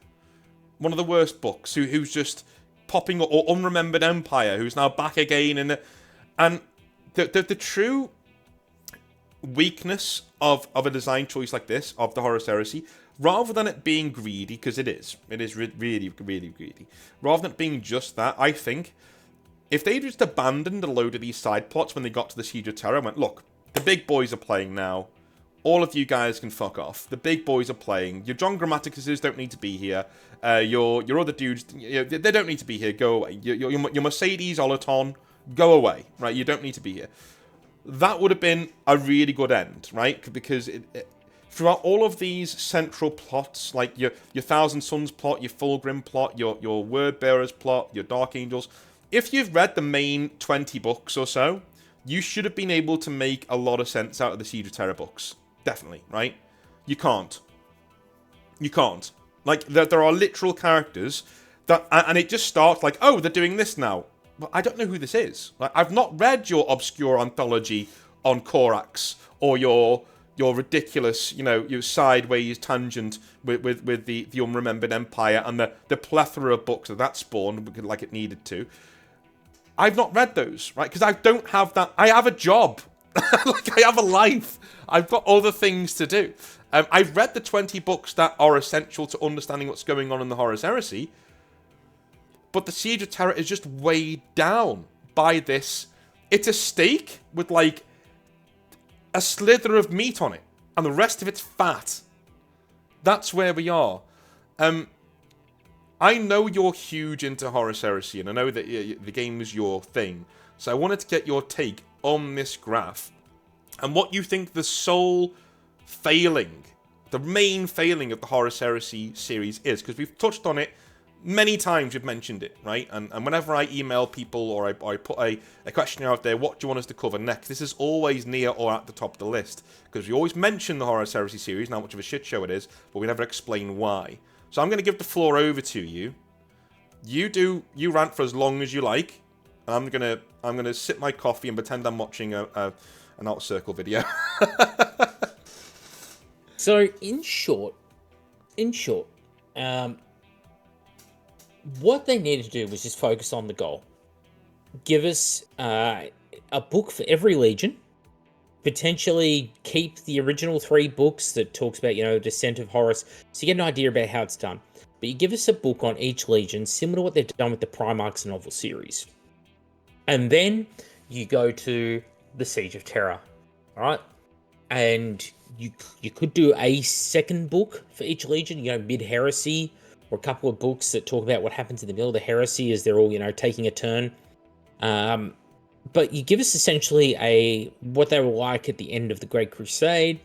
One of the worst books, who's just popping up, or Unremembered Empire, who's now back again. And the true weakness of a design choice like this, of the Horus Heresy, rather than it being greedy, because it is really, really greedy, rather than it being just that, I think, if they just abandoned a load of these side plots when they got to the Siege of Terra and went, look, the big boys are playing now. All of you guys can fuck off. The big boys are playing. Your John Grammaticuses don't need to be here. Your other dudes, they don't need to be here. Go away. Your Mercedes Olaton, go away. Right? You don't need to be here. That would have been a really good end, right? Because throughout all of these central plots, like your Thousand Suns plot, your Fulgrim plot, your Word Bearers plot, your Dark Angels, if you've read the main 20 books or so, you should have been able to make a lot of sense out of the Siege of Terra books. Definitely, right? You can't. Like, there are literal characters that... And it just starts like, oh, they're doing this now. But I don't know who this is. Like, I've not read your obscure anthology on Korax, or your ridiculous, your sideways tangent with the Unremembered Empire and the plethora of books that spawned like it needed to. I've not read those, right? Because I don't have that. I have a job. Like, I have a life. I've got other things to do. I've read the 20 books that are essential to understanding what's going on in the Horus Heresy. But the Siege of Terra is just weighed down by this. It's a steak with, like, a slither of meat on it. And the rest of it's fat. That's where we are. I know you're huge into Horus Heresy, and I know that the game is your thing. So I wanted to get your take on this graph and what you think the sole failing, the main failing of the Horus Heresy series is, because we've touched on it many times, we've mentioned it, right? And whenever I email people or I put a questionnaire out there, what do you want us to cover next? This is always near or at the top of the list, because we always mention the Horus Heresy series and how much of a shit show it is, but we never explain why. So I'm going to give the floor over to you. You rant for as long as you like. I'm gonna sip my coffee and pretend I'm watching an Outer Circle video. So in short, what they needed to do was just focus on the goal. Give us a book for every legion. Potentially keep the original 3 books that talks about, Descent of Horus, so you get an idea about how it's done. But you give us a book on each legion, similar to what they've done with the Primarchs novel series. And then you go to the Siege of Terra, alright? And you could do a second book for each legion, mid-heresy, or a couple of books that talk about what happens in the middle of the heresy as they're all, taking a turn. But you give us essentially what they were like at the end of the Great Crusade,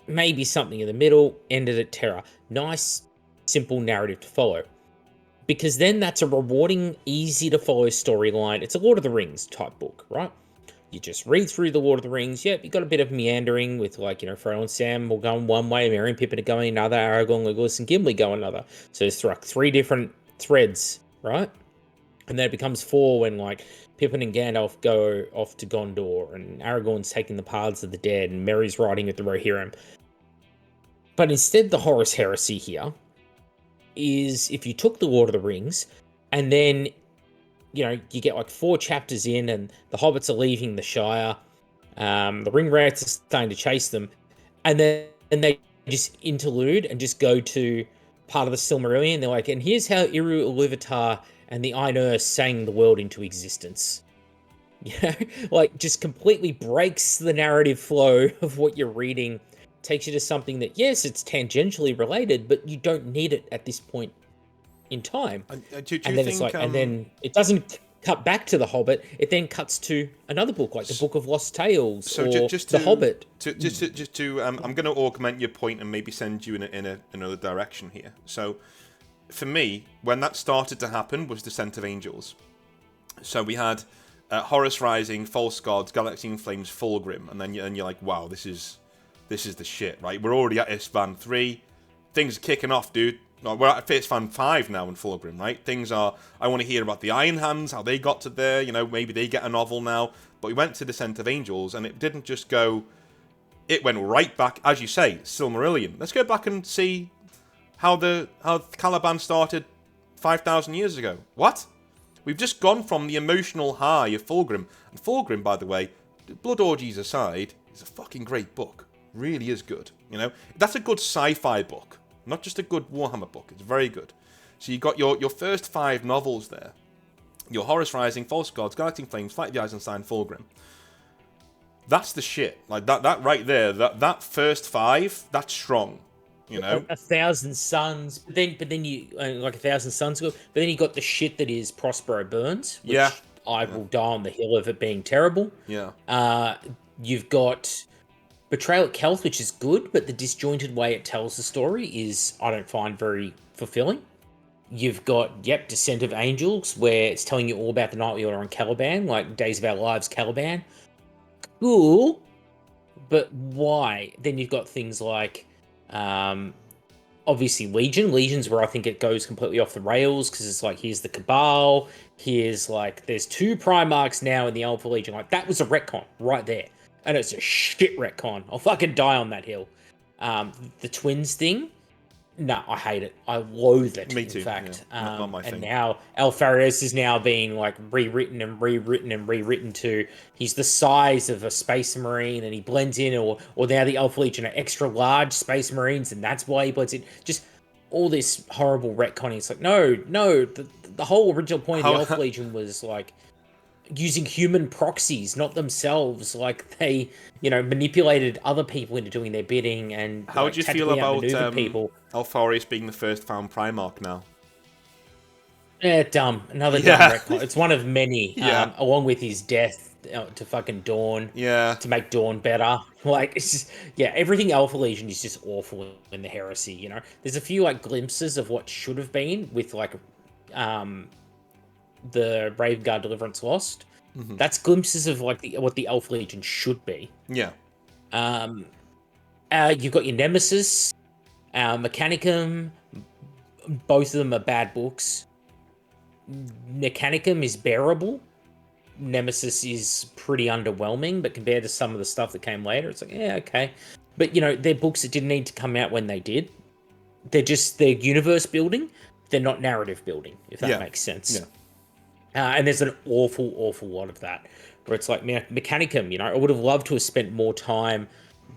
maybe something in the middle, ended at Terra. Nice, simple narrative to follow. Because then that's a rewarding, easy to follow storyline. It's a Lord of the Rings type book, right? You just read through the Lord of the Rings. Yep, you got a bit of meandering with Frodo and Sam will go one way, Merry and Pippin are going another, Aragorn, Legolas and Gimli go another. So there's 3 different threads, right? And then it becomes 4 when Pippin and Gandalf go off to Gondor, and Aragorn's taking the paths of the dead, and Merry's riding with the Rohirrim. But instead, the Horus Heresy here is if you took the Lord of the Rings, and then you get 4 chapters in, and the hobbits are leaving the Shire, the ring rats are starting to chase them, and they just interlude and just go to part of the Silmarillion. They're like, and here's how Eru Iluvatar and the Ainur sang the world into existence. Just completely breaks the narrative flow of what you're reading, takes you to something that, yes, it's tangentially related, but you don't need it at this point in time. And then it doesn't cut back to the Hobbit. It then cuts to another book, like the Book of Lost Tales, The Hobbit. I'm going to augment your point and maybe send you in another direction here. So, for me, when that started to happen was Descent of Angels. So we had Horus Rising, False Gods, Galaxy in Flames, Fulgrim, and then you're like, wow, this is the shit, right? We're already at Ispan 3. Things are kicking off, dude. No, we're at Ispan 5 now in Fulgrim, right? I want to hear about the Iron Hands, how they got to there, maybe they get a novel now. But we went to Descent of Angels, and it didn't just go... It went right back, as you say, Silmarillion. Let's go back and see how Caliban started 5,000 years ago. What? We've just gone from the emotional high of Fulgrim. And Fulgrim, by the way, Blood Orgies aside, is a fucking great book. Really is good. That's a good sci-fi book. Not just a good Warhammer book. It's very good. So you got your first 5 novels there. Your Horus Rising, False Gods, Galaxy in Flames, Flight of the Eisenstein, Fulgrim. That's the shit. That right there, that first 5, that's strong. 1,000 Suns, but then you 1,000 Suns ago. But then you got the shit that is Prospero Burns, which I will die on the hill of it being terrible. Yeah. You've got Betrayal at Kelth, which is good, but the disjointed way it tells the story is I don't find very fulfilling. You've got Descent of Angels, where it's telling you all about the Night We Order on Caliban, like Days of Our Lives Caliban. Cool, but why? Then you've got things like. Obviously Legion's where I think it goes completely off the rails, because it's like, here's the Cabal, here's there's 2 Primarchs now in the Alpha Legion. That was a retcon right there, and it's a shit retcon. I'll fucking die on that hill. The twins thing, no, I hate it. I loathe it. Me too. In fact, yeah. Not my thing. And now Alpharius is now being rewritten to he's the size of a Space Marine, and he blends in, or now the Alpha Legion are extra large Space Marines, and that's why he blends in. Just all this horrible retconning. It's like, no, the whole original point of the Alpha Legion was using human proxies, not themselves. They, manipulated other people into doing their bidding, and how would you feel about people. Alpharius being the first found Primarch now? Yeah, dumb. Another dumb Yeah. retcon. It's one of many, Yeah. along with his death to fucking Dawn, Yeah. to make Dawn better. Like, it's just, yeah, everything Alpha Legion is just awful in the Heresy, you know? There's a few, like, glimpses of what should have been with, like, the Brave Guard Deliverance Lost. Mhm. That's glimpses of, like, what the Alpha Legion should be. Yeah. You've got your Nemesis, Mechanicum. Both of them are bad books. Mechanicum is bearable. Nemesis is pretty underwhelming, but compared to some of the stuff that came later, it's like, yeah, okay. But, you know, they're books that didn't need to come out when they did. They're universe building. They're not narrative building, if that makes sense. Yeah. And there's an awful, awful lot of that, where it's like, Mechanicum, you know, I would have loved to have spent more time.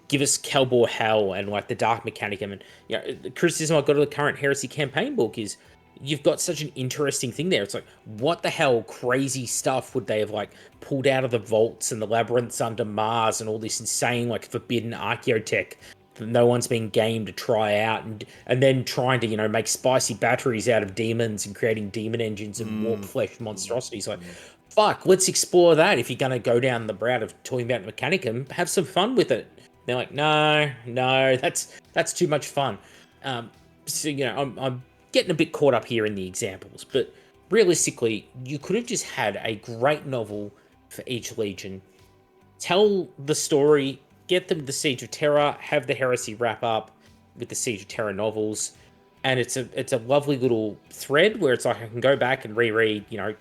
Give us Kelbor Hell and like the Dark Mechanicum. And, you know, the criticism I've got of the current Heresy campaign book is you've got such an interesting thing there. It's like, what the hell crazy stuff would they have like pulled out of the vaults and the labyrinths under Mars and all this insane like forbidden archaeotech that no one's been game to try out, and then trying to, you know, make spicy batteries out of demons and creating demon engines and warp flesh monstrosities. Like, fuck, let's explore that. If you're going to go down the route of talking about Mechanicum, have some fun with it. They're like, no, that's too much fun. So, you know, I'm getting a bit caught up here in the examples, but realistically, you could have just had a great novel for each Legion. Tell the story, get them the Siege of Terra, have the Heresy wrap up with the Siege of Terra novels, and it's a lovely little thread where it's like I can go back and reread, you know,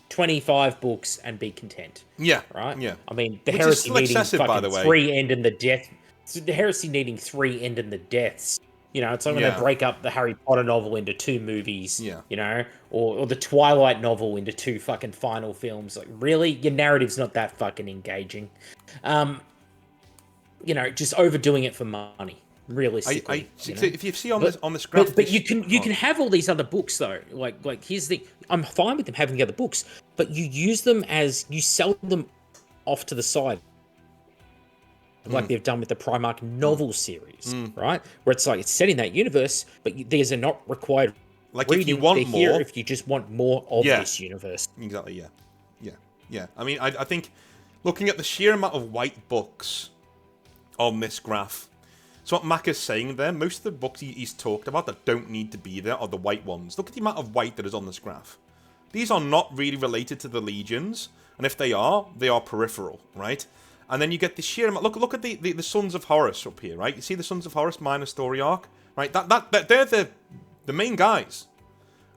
25 books and be content. Yeah. Right? Yeah. I mean, the Which Heresy needing by the way. 3 end in the death. The Heresy needing 3 end in the deaths. You know, it's like when they break up the Harry Potter novel into 2 movies. Yeah. You know, or the Twilight novel into 2 fucking final films. Like, really? Your narrative's not that fucking engaging. You know, just overdoing it for money. Realistically, if you see on this graph, but you can have all these other books though. Like here's the, I'm fine with them having the other books, but you use them as, you sell them off to the side, like they've done with the Primarch novel series, right? Where it's like it's set in that universe, but these are not required. Like reading. if you want They're more, here if you just want more of this universe. Exactly. Yeah. I mean, I think looking at the sheer amount of white books on this graph. So what Mac is saying there, most of the books he's talked about that don't need to be there are the white ones. Look at the amount of white that is on this graph. These are not really related to the legions, and if they are peripheral, right? And then you get the sheer amount. Look at the Sons of Horus up here, right? You see the Sons of Horus minor story arc, right? That they're the main guys.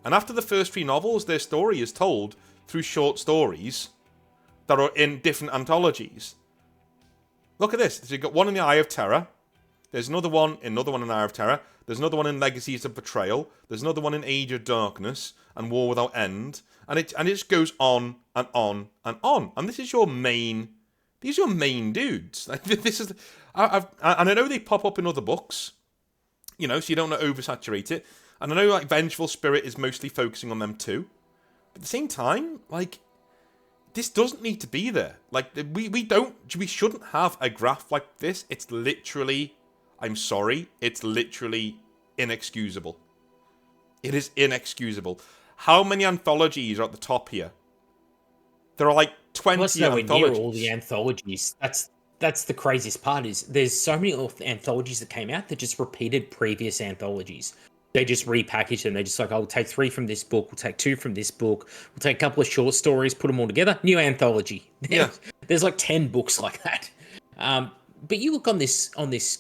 And after the first 3 novels, their story is told through short stories that are in different anthologies. Look at this. So you've got one in the Eye of Terror. There's another one in Eye of Terror. There's another one in Legacies of Betrayal. There's another one in Age of Darkness and War Without End. And it just goes on and on and on. And this is your main. These are your main dudes. Like this is, and I know they pop up in other books, you know, so you don't want to oversaturate it. And I know like Vengeful Spirit is mostly focusing on them too. But at the same time, like, this doesn't need to be there. Like we shouldn't have a graph like this. It's literally. I'm sorry, it's literally inexcusable. It is inexcusable. How many anthologies are at the top here? There are like 20 anthologies. Near all the anthologies. That's the craziest part, is there's so many anthologies that came out that just repeated previous anthologies. They just repackaged them. They're just like, I'll take 3 from this book, we'll take 2 from this book, we'll take a couple of short stories, put them all together, new anthology. Yeah. There's like 10 books like that. But you look on this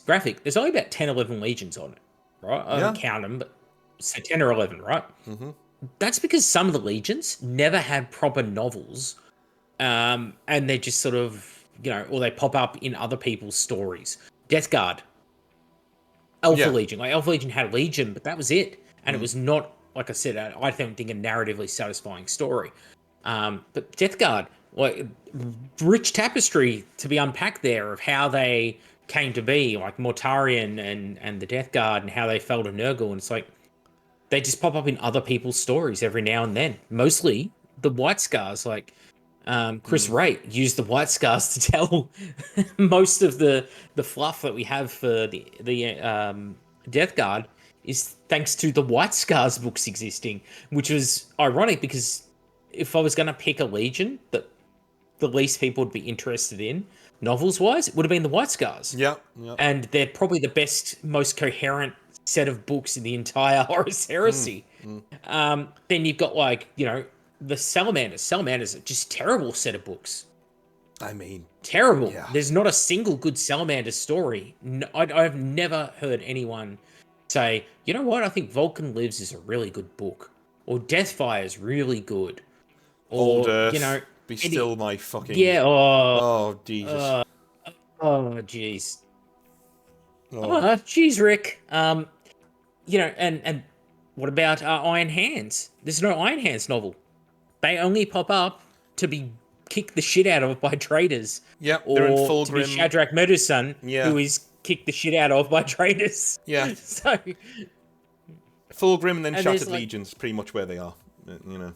graphic, there's only about 10, 11 legions on it, right? I don't count them, but say 10 or 11, right? Mm-hmm. That's because some of the legions never had proper novels, and they're just sort of, you know, or they pop up in other people's stories. Death Guard, Alpha Legion. Like, Alpha Legion had a Legion, but that was it. And it was not, like I said, I don't think a narratively satisfying story. But Death Guard, like, rich tapestry to be unpacked there of how they came to be, like Mortarion and the Death Guard and how they fell to Nurgle. And it's like, they just pop up in other people's stories every now and then. Mostly the White Scars, like Chris Wright used the White Scars to tell most of the fluff that we have for the Death Guard is thanks to the White Scars books existing, which was ironic because if I was going to pick a legion that the least people would be interested in, novels-wise, it would have been the White Scars. Yeah, yeah. And they're probably the best, most coherent set of books in the entire Horus Heresy. Then you've got, like, you know, the Salamanders. Salamanders are just terrible set of books. I mean, terrible. Yeah. There's not a single good Salamander story. No, I've never heard anyone say, you know what, I think Vulcan Lives is a really good book. Or Deathfire is really good. Or, Old Earth, you know... be still my fucking... Yeah, Oh, Jesus. Oh, jeez. Oh. Jeez, Rick. You know, and what about Iron Hands? There's no Iron Hands novel. They only pop up to be kicked the shit out of by traitors. Yep, or they're in full to grim. be Shadrach Medusan, Yeah. who is kicked the shit out of by traitors. Yeah. So Full Grim and then and Shattered there's, like- Legions, pretty much where they are. You know.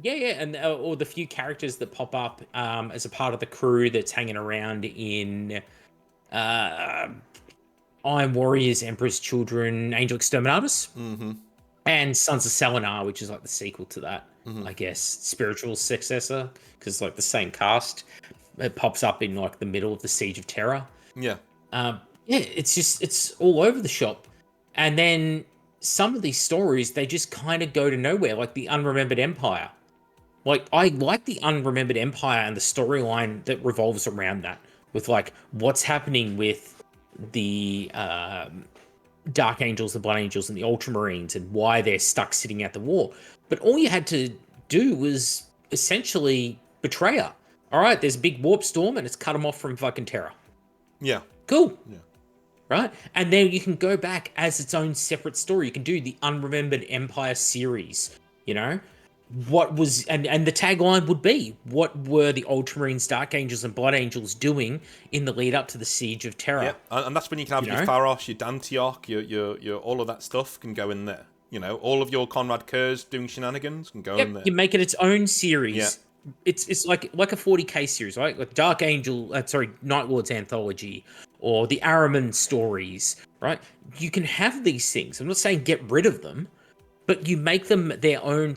yeah, and or the few characters that pop up as a part of the crew that's hanging around in Iron Warriors, Emperor's Children, Angel Exterminatus, and Sons of Selenar, which is like the sequel to that, I guess, spiritual successor, because like the same cast. It pops up in like the middle of the Siege of Terra. Yeah. Yeah, it's all over the shop. And then some of these stories, they just kind of go to nowhere, like the Unremembered Empire. Like, I like the Unremembered Empire and the storyline that revolves around that, with like what's happening with the Dark Angels, the Blood Angels, and the Ultramarines, and why they're stuck sitting at the war. But all you had to do was essentially betray her. All right, there's a big warp storm, and it's cut them off from fucking Terra. Yeah. Cool. Yeah. Right? And then you can go back as its own separate story. You can do the Unremembered Empire series, you know? What was, and the tagline would be, what were the Ultramarines, Dark Angels, and Blood Angels doing in the lead up to the Siege of Terra? Yeah, and that's when you can have your Pharos, your Dantioch, your all of that stuff can go in there. You know, all of your Conrad Kerrs doing shenanigans can go in there. You make it its own series. Yeah. It's like a 40k series, right? Like Dark Angel, Night Lord's Anthology, or the Araman stories, right? You can have these things. I'm not saying get rid of them, but you make them their own,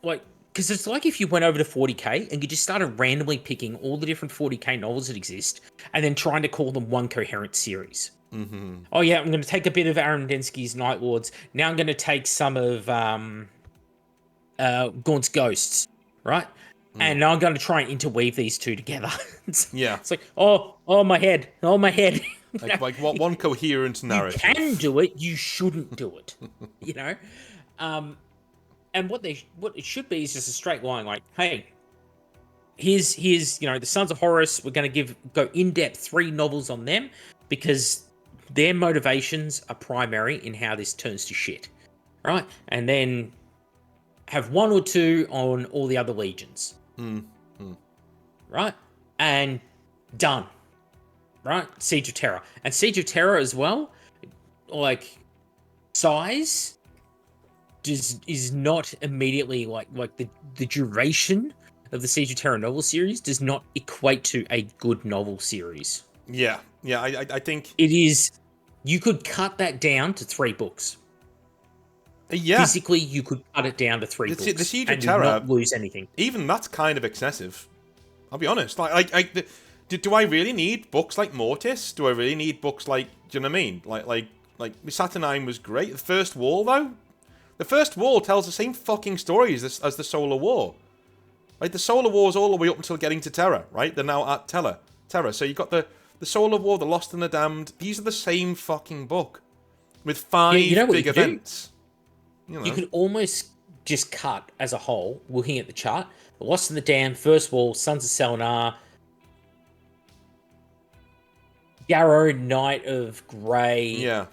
like, because it's like if you went over to 40k and you just started randomly picking all the different 40k novels that exist and then trying to call them one coherent series. Mm-hmm. Oh yeah, I'm going to take a bit of Aaron Densky's Night Lords. Now I'm going to take some of Gaunt's Ghosts, right? And now I'm going to try and interweave these two together. It's like, oh my head. Like what one coherent narrative. You can do it. You shouldn't do it. You know, and what it should be is just a straight line. Like, hey, here's the Sons of Horus. We're going to go in depth 3 novels on them because their motivations are primary in how this turns to shit, right? And then have 1 or 2 on all the other legions. Right? And done. Right? Siege of Terra. And Siege of Terra as well, like, size is not immediately like the duration of the Siege of Terra novel series does not equate to a good novel series. Yeah. I think it is. You could cut that down to 3 books. Yeah. Physically, you could cut it down to 3 books. The Siege of and Terra, not lose anything. Even that's kind of excessive. I'll be honest. Do I really need books like Mortis? Do I really need books like? Do you know what I mean? Like Saturnine was great. The First Wall, though, the First Wall tells the same fucking story as the Solar War. Like the Solar War is all the way up until getting to Terra, right? They're now at Terra. So you got the Solar War, the Lost and the Damned. These are the same fucking book with 5 big events. You know. You could almost just cut as a whole, looking at the chart, The Lost and the Damned, First Wall, Sons of Selenar, Garrow, Knight of Grey. Yeah.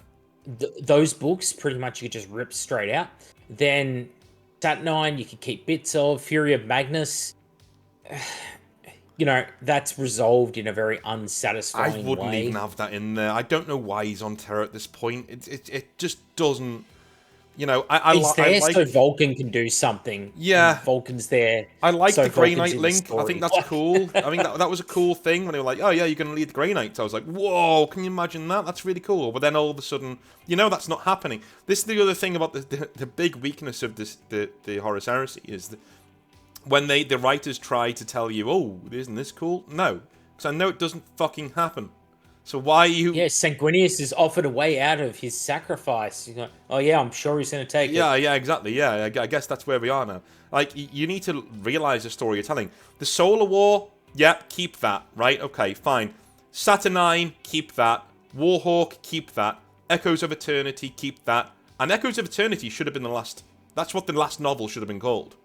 Those books, pretty much you could just rip straight out. Then Sat9, you could keep bits of. Fury of Magnus. You know, that's resolved in a very unsatisfying way. I wouldn't even have that in there. I don't know why he's on Terra at this point. It just doesn't... You know, He's there like, so Vulcan can do something. yeah, And Vulcan's there. I like so the Grey Vulcan's Knight in the link. I think story. that's cool. I mean, that was a cool thing when they were like, oh yeah, you're going to lead the Grey Knights. I was like, whoa, can you imagine that? That's really cool. But then all of a sudden, you know, that's not happening. This is the other thing about the big weakness of the Horus Heresy is that when the writers try to tell you, oh, isn't this cool? No, because I know it doesn't fucking happen. So why are you... Yeah, Sanguinius is offered a way out of his sacrifice. You go, oh yeah, I'm sure he's going to take it. Yeah, exactly. Yeah, I guess that's where we are now. Like, you need to realize the story you're telling. The Solar War, yeah, keep that, right? Okay, fine. Saturnine, keep that. Warhawk, keep that. Echoes of Eternity, keep that. And Echoes of Eternity should have been the last... That's what the last novel should have been called.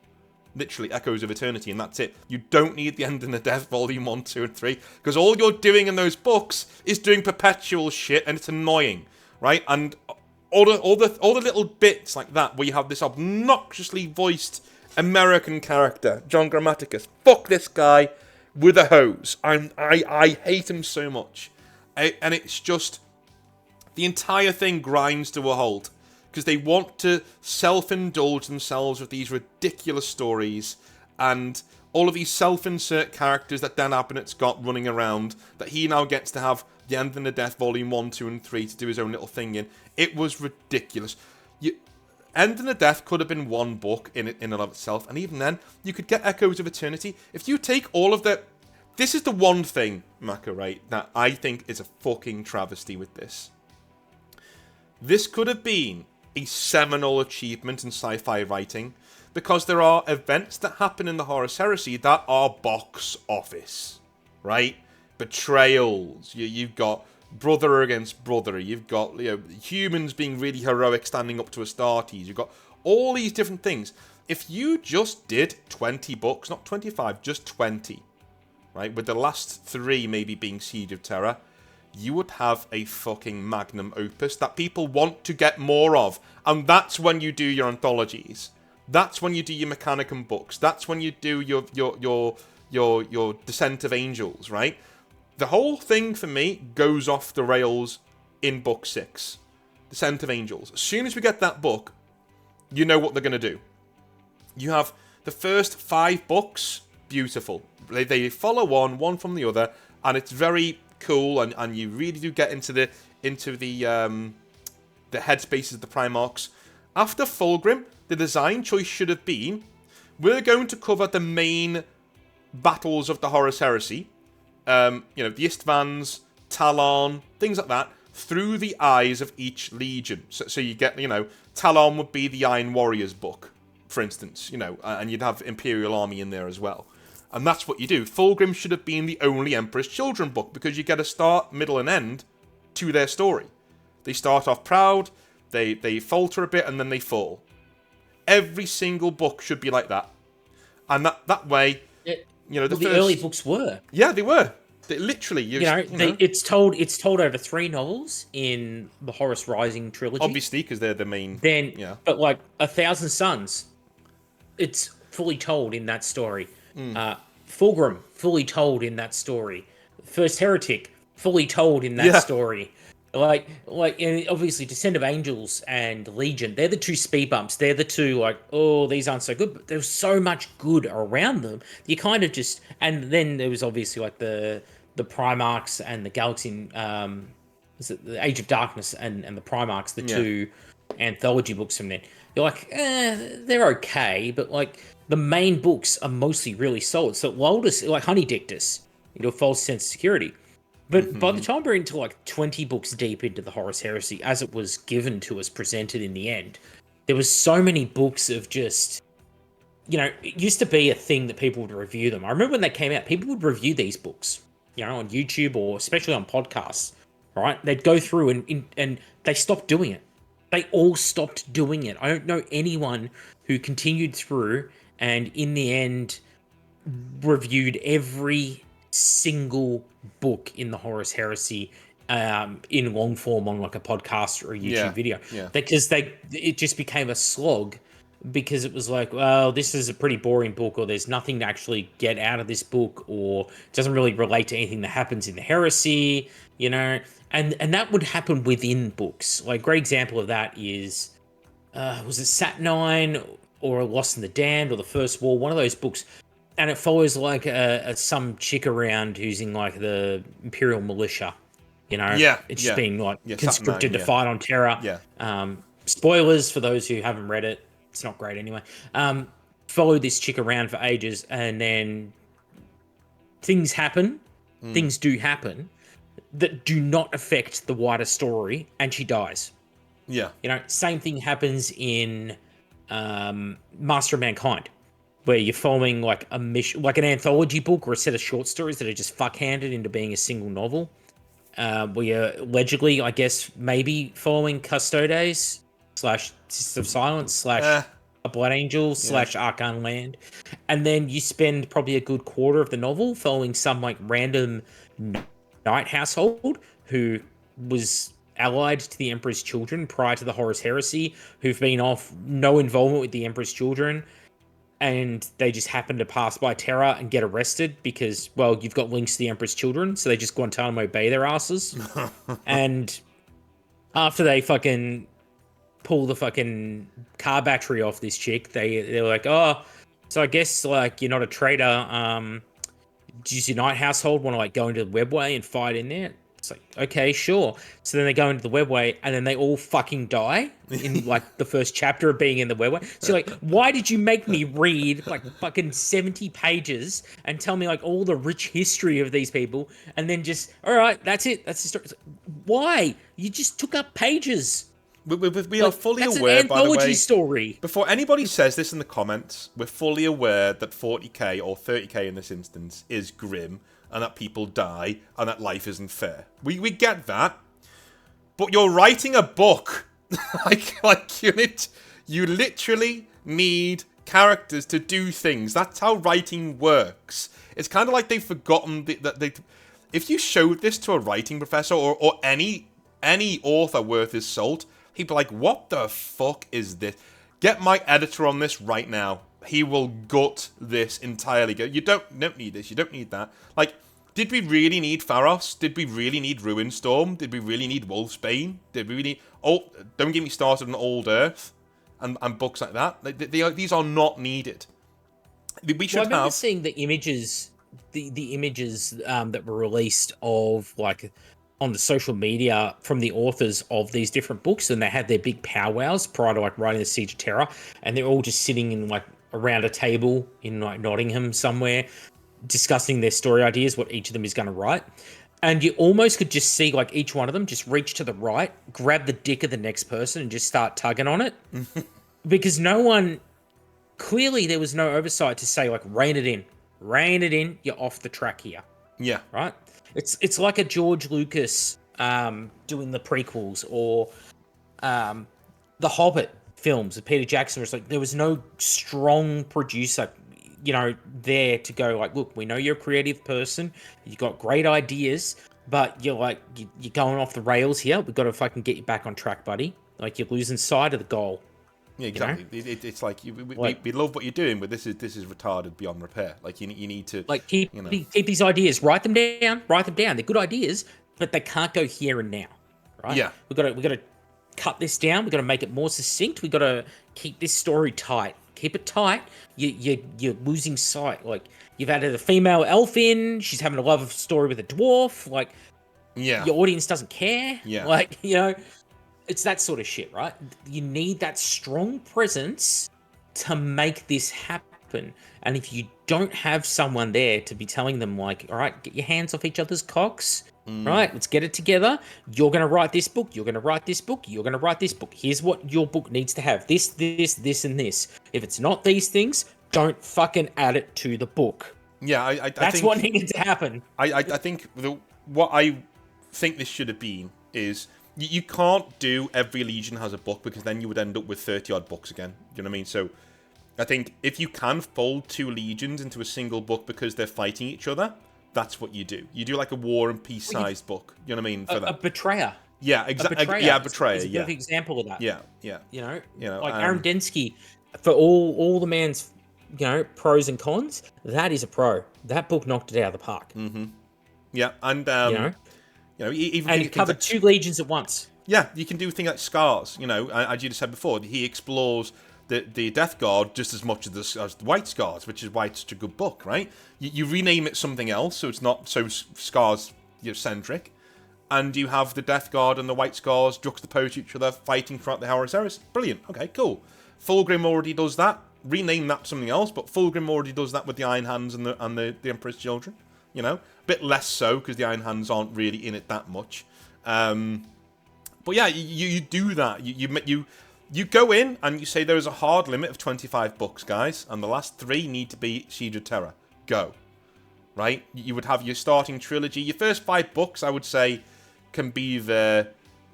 Literally, Echoes of Eternity, and that's it. You don't need the End and the Death, Volume 1, 2, and 3, because all you're doing in those books is doing perpetual shit, and it's annoying, right? And all the little bits like that, where you have this obnoxiously voiced American character, John Grammaticus. Fuck this guy with a hose. I hate him so much. And it's just... The entire thing grinds to a halt. Because they want to self-indulge themselves with these ridiculous stories and all of these self-insert characters that Dan Abnett's got running around that he now gets to have the End and the Death Volume 1, 2, and 3 to do his own little thing in. It was ridiculous. End and the Death could have been one book in and of itself, and even then, you could get Echoes of Eternity. If you take all of the... This is the one thing, Maka, right, that I think is a fucking travesty with this. This could have been a seminal achievement in sci-fi writing, because there are events that happen in the Horus Heresy that are box office, right? Betrayals. You've got brother against brother. You've got humans being really heroic, standing up to Astartes. You've got all these different things. If you just did 20 books, not 25, just 20, right? With the last 3 maybe being Siege of Terra, you would have a fucking magnum opus that people want to get more of. And that's when you do your anthologies. That's when you do your Mechanicum books. That's when you do your Descent of Angels, right? The whole thing for me goes off the rails in book 6. Descent of Angels. As soon as we get that book, you know what they're going to do. You have the first 5 books, beautiful. They follow one from the other, and it's very cool, and you really do get into the headspaces of the Primarchs. After Fulgrim, the design choice should have been, we're going to cover the main battles of the Horus Heresy, the Istvans, Talon, things like that, through the eyes of each legion. So you get, Talon would be the Iron Warriors book, for instance, and you'd have Imperial Army in there as well. And that's what you do. Fulgrim should have been the only Emperor's Children book, because you get a start, middle, and end to their story. They start off proud, they falter a bit, and then they fall. Every single book should be like that. And that way, the early books were. Yeah, they were. They literally, it's told over 3 novels in the Horus Rising trilogy. Obviously, because they're the main. But like 1,000 Suns, it's fully told in that story. Fulgrim, fully told in that story. First Heretic, fully told in that story. And obviously Descent of Angels and Legion, they're the 2 speed bumps. They're the 2 these aren't so good, but there's so much good around them. You kind of just, and then there was obviously the Primarchs and the Galaxy, was it the Age of Darkness and the Primarchs, the 2 anthology books from then. You're like, they're okay, but the main books are mostly really solid. So Loldus, Honeydictus, a false sense of security. But by the time we're into 20 books deep into the Horus Heresy, as it was given to us, presented in the end, there was so many books of just, it used to be a thing that people would review them. I remember when they came out, people would review these books, on YouTube or especially on podcasts, right? They'd go through and they stopped doing it. They all stopped doing it. I don't know anyone who continued through and in the end reviewed every single book in the Horus Heresy in long form on a podcast or a YouTube video. Because it just became a slog, because it was well, this is a pretty boring book, or there's nothing to actually get out of this book, or it doesn't really relate to anything that happens in the Heresy, and that would happen within books. A great example of that is was it Sat9 or Lost in the Damned or The First War, one of those books, and it follows like some chick around who's in like the Imperial Militia. You know, it's just being like conscripted to fight on Terra. Yeah. Spoilers for those who haven't read it. It's not great anyway. Followed this chick around for ages, and then things happen. Things do happen that do not affect the wider story, and she dies. Yeah. You know, same thing happens in Master of Mankind, where you're following like a mission, like an anthology book or a set of short stories that are just fuck-handed into being a single novel. Where you're allegedly, I guess, maybe following Custodes / Sisters of Silence / A Blood Angel / Archon Land. And then you spend probably a good quarter of the novel following some like random knight household who was allied to the Emperor's children prior to the Horus Heresy, who've been off no involvement with the Emperor's children, and they just happen to pass by Terra and get arrested because, well, you've got links to the Emperor's children, so they just Guantanamo Bay their asses. And after they fucking pull the fucking car battery off this chick, they're like, oh, so I guess like you're not a traitor. Does your knight household want to like go into the webway and fight in there? It's like, okay, sure. So then they go into the webway and then they all fucking die in like the first chapter of being in the webway. So like, why did you make me read like fucking 70 pages and tell me like all the rich history of these people and then just, all right, that's it. That's the story. Like, why? You just took up pages. We are fully aware, by the way, story. Before anybody says this in the comments, we're fully aware that 40k or 30k in this instance is grim and that people die and that life isn't fair. We get that, but you're writing a book. You literally need characters to do things. That's how writing works. It's kind of like they've forgotten that they. If you showed this to a writing professor or any author worth his salt, he'd be like, what the fuck is this? Get my editor on this right now. He will gut this entirely. You don't need this. You don't need that. Like, did we really need Pharos? Did we really need Ruinstorm? Did we really need Wolfsbane? Did we really need... Oh, don't get me started on Old Earth and books like that. These are not needed. We should I remember seeing the images, the images that were released of, like, on the social media from the authors of these different books, and they had their big powwows prior to, like, writing the Siege of Terra, and they're all just sitting in, like, around a table in, like, Nottingham somewhere, discussing their story ideas, what each of them is going to write. And you almost could just see, like, each one of them just reach to the right, grab the dick of the next person and just start tugging on it. Because no one... Clearly, there was no oversight to say, like, rein it in, you're off the track here. Yeah. Right? It's like a George Lucas doing the prequels, or the Hobbit films of Peter Jackson. Was like, there was no strong producer, you know, there to go like, look, we know you're a creative person, you got great ideas, but you're like, you're going off the rails here. We've got to fucking get you back on track, buddy. Like, you're losing sight of the goal. Yeah, exactly. You know? It's like, we love what you're doing, but this is retarded beyond repair. Like, you need to, like, keep these ideas, write them down. They're good ideas, but they can't go here and now, right? Yeah. We got to cut this down. We got to make it more succinct. We got to keep this story tight. Keep it tight. You're losing sight. Like, you've added a female elf in. She's having a love story with a dwarf. Like, yeah, your audience doesn't care. Yeah, like, you know. It's that sort of shit, right? You need that strong presence to make this happen. And if you don't have someone there to be telling them, like, all right, get your hands off each other's cocks, right? Let's get it together. You're going to write this book. You're going to write this book. You're going to write this book. Here's what your book needs to have. This, and this. If it's not these things, don't fucking add it to the book. Yeah, That's what needed to happen. I think what I think this should have been is... You can't do every Legion has a book, because then you would end up with 30-odd books again. You know what I mean? So I think if you can fold 2 Legions into a single book because they're fighting each other, that's what you do. You do like a War and Peace-sized book. You know what I mean? For that. A Betrayer. Yeah, exactly. Yeah, Betrayer. Is a perfect example of that. Yeah. You know, like Aaron Densky, for all the man's, you know, pros and cons, that is a pro. That book knocked it out of the park. Mm-hmm. Yeah, and you know, even and you covered 2 Legions at once. Yeah, you can do things like scars. You know, as you just said before, he explores the Death Guard just as much as the White Scars, which is why it's such a good book, right? You rename it something else, so it's not so Scars centric, and you have the Death Guard and the White Scars juxtaposed to each other, fighting throughout the Horus Heresy. Brilliant. Okay, cool. Fulgrim already does that. Rename that something else, but Fulgrim already does that with the Iron Hands and the Emperor's Children. You know, a bit less so because the Iron Hands aren't really in it that much. But yeah, you do that. You go in and you say there is a hard limit of 25 books, guys, and the last 3 need to be Siege of Terra. Go. Right? You would have your starting trilogy. Your first 5 books, I would say, can be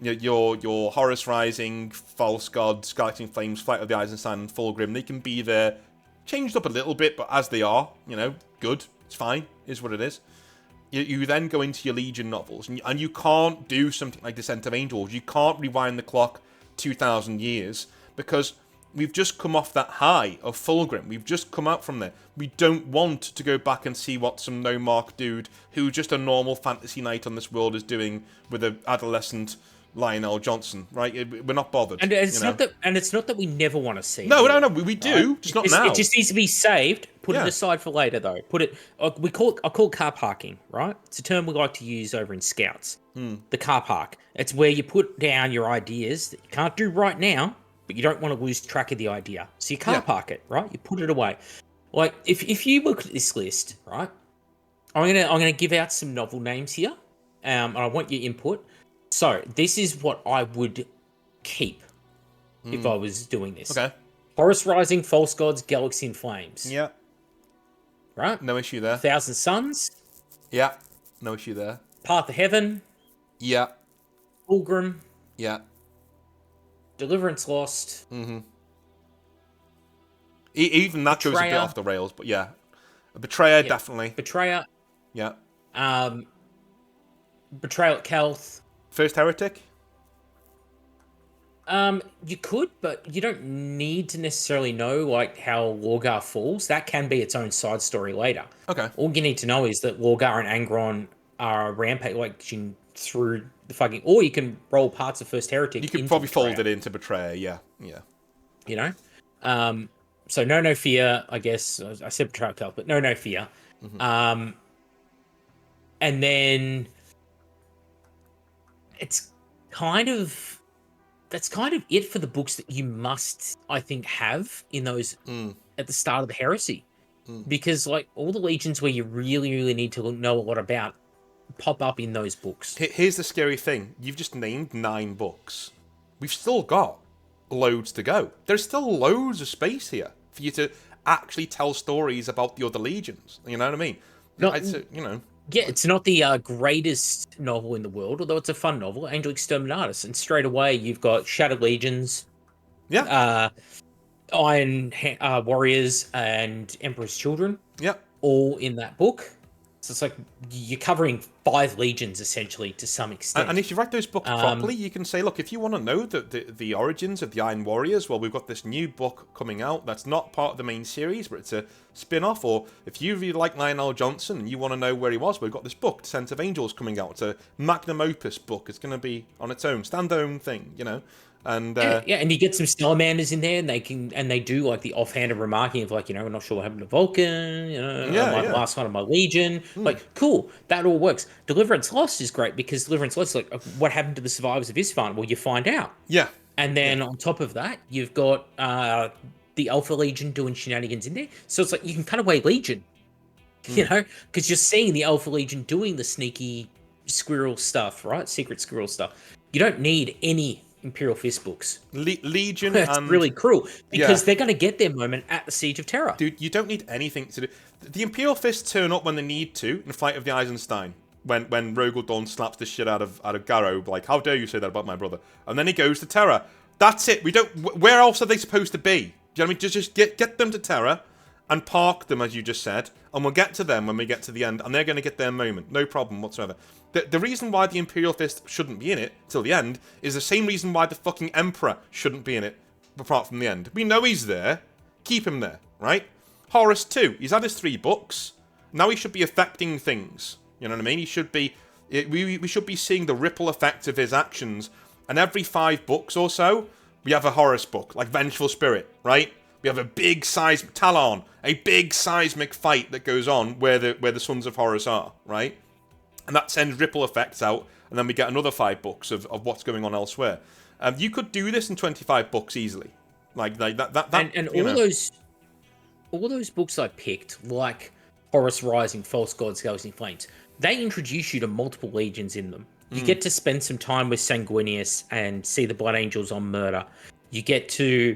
your Horus Rising, False Gods, Scarlet Flames, Flight of the Eisenstein, and Fulgrim. They can be there, changed up a little bit, but as they are, you know, good. It's fine. Is what it is. You then go into your Legion novels, and you can't do something like Descent of Angels. You can't rewind the clock 2,000 years, because we've just come off that high of Fulgrim. We've just come out from there. We don't want to go back and see what some no-mark dude who's just a normal fantasy knight on this world is doing with an adolescent Lionel Johnson, right? We're not bothered. And it's not that we never want to see. No, we do, right? Just not now. It just needs to be saved. Put it aside for later, though. I call car parking, right? It's a term we like to use over in Scouts. The car park. It's where you put down your ideas that you can't do right now, but you don't want to lose track of the idea. So you car park it, right? You put it away. Like if you look at this list, right? I'm gonna give out some novel names here, and I want your input. So this is what I would keep if I was doing this. Okay. Horus Rising, False Gods, Galaxy in Flames. Yeah. Right? No issue there. Thousand Suns. Yeah. No issue there. Path of Heaven. Yeah. Fulgrim. Yeah. Deliverance Lost. Mm-hmm. Even that goes a bit off the rails, but yeah. Betrayer, definitely. Betrayer. Yeah. Betrayal at Kelth. First Heretic? You could, but you don't need to necessarily know like how Lorgar falls. That can be its own side story later. Okay. All you need to know is that Lorgar and Angron are rampage through the fucking, or you can roll parts of First Heretic. You could probably fold it into Betrayer, yeah. You know? So no fear, I guess. I said Betrayal at Kelth, but no fear. Mm-hmm. And then that's kind of it for the books that you must, I think, have in those at the start of the Heresy. Because like all the legions where you really, really need to know a lot about pop up in those books. Here's the scary thing. You've just named 9 books. We've still got loads to go. There's still loads of space here for you to actually tell stories about the other legions. You know what I mean? Yeah, it's not the greatest novel in the world, although it's a fun novel, Angel Exterminatus. And straight away, you've got Shattered Legions, Iron Warriors, and Emperor's Children, all in that book. So it's like you're covering 5 legions, essentially, to some extent. And if you write those books properly, you can say, look, if you want to know the origins of the Iron Warriors, well, we've got this new book coming out that's not part of the main series, but it's a spin-off. Or if you really like Lionel Johnson and you want to know where he was, we've got this book, Descent of Angels, coming out. It's a magnum opus book. It's going to be on its own, stand-alone thing, you know. And and you get some Salamanders in there, and they do like the offhanded remarking of like, you know, we're not sure what happened to Vulcan, you know, last one of my Legion. Like, cool, that all works. Deliverance Lost is great because Deliverance Lost, like, what happened to the survivors of Isfahan? Well, you find out. Yeah. And then on top of that, you've got the Alpha Legion doing shenanigans in there. So it's like you can cut away Legion, you know, because you're seeing the Alpha Legion doing the sneaky squirrel stuff, right? Secret squirrel stuff. You don't need any Imperial Fist books. Legion That's and really cruel because they're going to get their moment at the Siege of Terra. Dude, you don't need anything to do. The Imperial Fists turn up when they need to in the Flight of the Eisenstein. When Rogel Dawn slaps the shit out of Garrow, like, how dare you say that about my brother? And then he goes to Terra. That's it. We don't. Where else are they supposed to be? Do you know what I mean? Just get them to Terra and park them, as you just said, and we'll get to them when we get to the end, and they're going to get their moment. No problem whatsoever. The reason why the Imperial Fist shouldn't be in it till the end is the same reason why the fucking Emperor shouldn't be in it, apart from the end. We know he's there. Keep him there, right? Horus too. He's had his 3 books. Now he should be affecting things. You know what I mean? He should be. We should be seeing the ripple effect of his actions And every 5 books or so, we have a Horus book, like Vengeful Spirit, right? We have a big Talon, a big seismic fight that goes on where the Sons of Horus are, right? And that sends ripple effects out, and then we get another 5 books of what's going on elsewhere. You could do this in 25 books easily, like that. And all those books I picked, like Horus Rising, False Gods, Galaxy Flames, they introduce you to multiple legions in them. You get to spend some time with Sanguinius and see the Blood Angels on Murder. You get to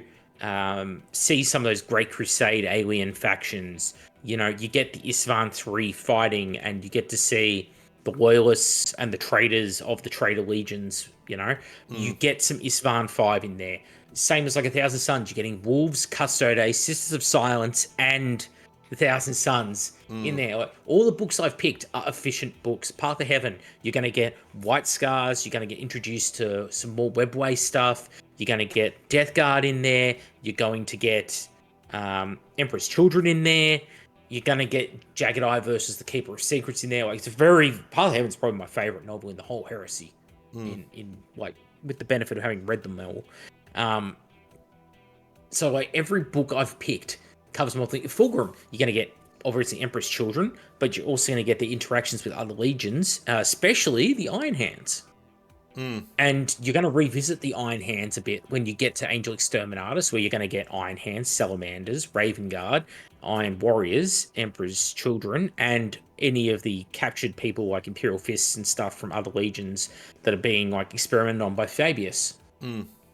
see some of those Great Crusade alien factions. You know, you get the Isvan 3 fighting, and you get to see the loyalists and the traitors of the traitor legions. You know, you get some Isvan 5 in there. Same as like 1,000 Suns. You're getting Wolves, Custodes, Sisters of Silence, and the 1,000 Suns in there. Like, all the books I've picked are efficient books. Path of Heaven, you're going to get White Scars. You're going to get introduced to some more Webway stuff. You're going to get Death Guard in there. You're going to get Emperor's Children in there. You're going to get Jagged Eye versus the Keeper of Secrets in there. Like, it's a very... Path of Heaven's probably my favorite novel in the whole Heresy. In like, with the benefit of having read them all. So, like, every book I've picked covers multiple... Fulgrim, you're going to get, obviously, Emperor's Children, but you're also going to get the interactions with other legions, especially the Iron Hands. And you're going to revisit the Iron Hands a bit when you get to Angel Exterminatus, where you're going to get Iron Hands, Salamanders, Raven Guard, Iron Warriors, Emperor's Children, and any of the captured people like Imperial Fists and stuff from other legions that are being like experimented on by Fabius.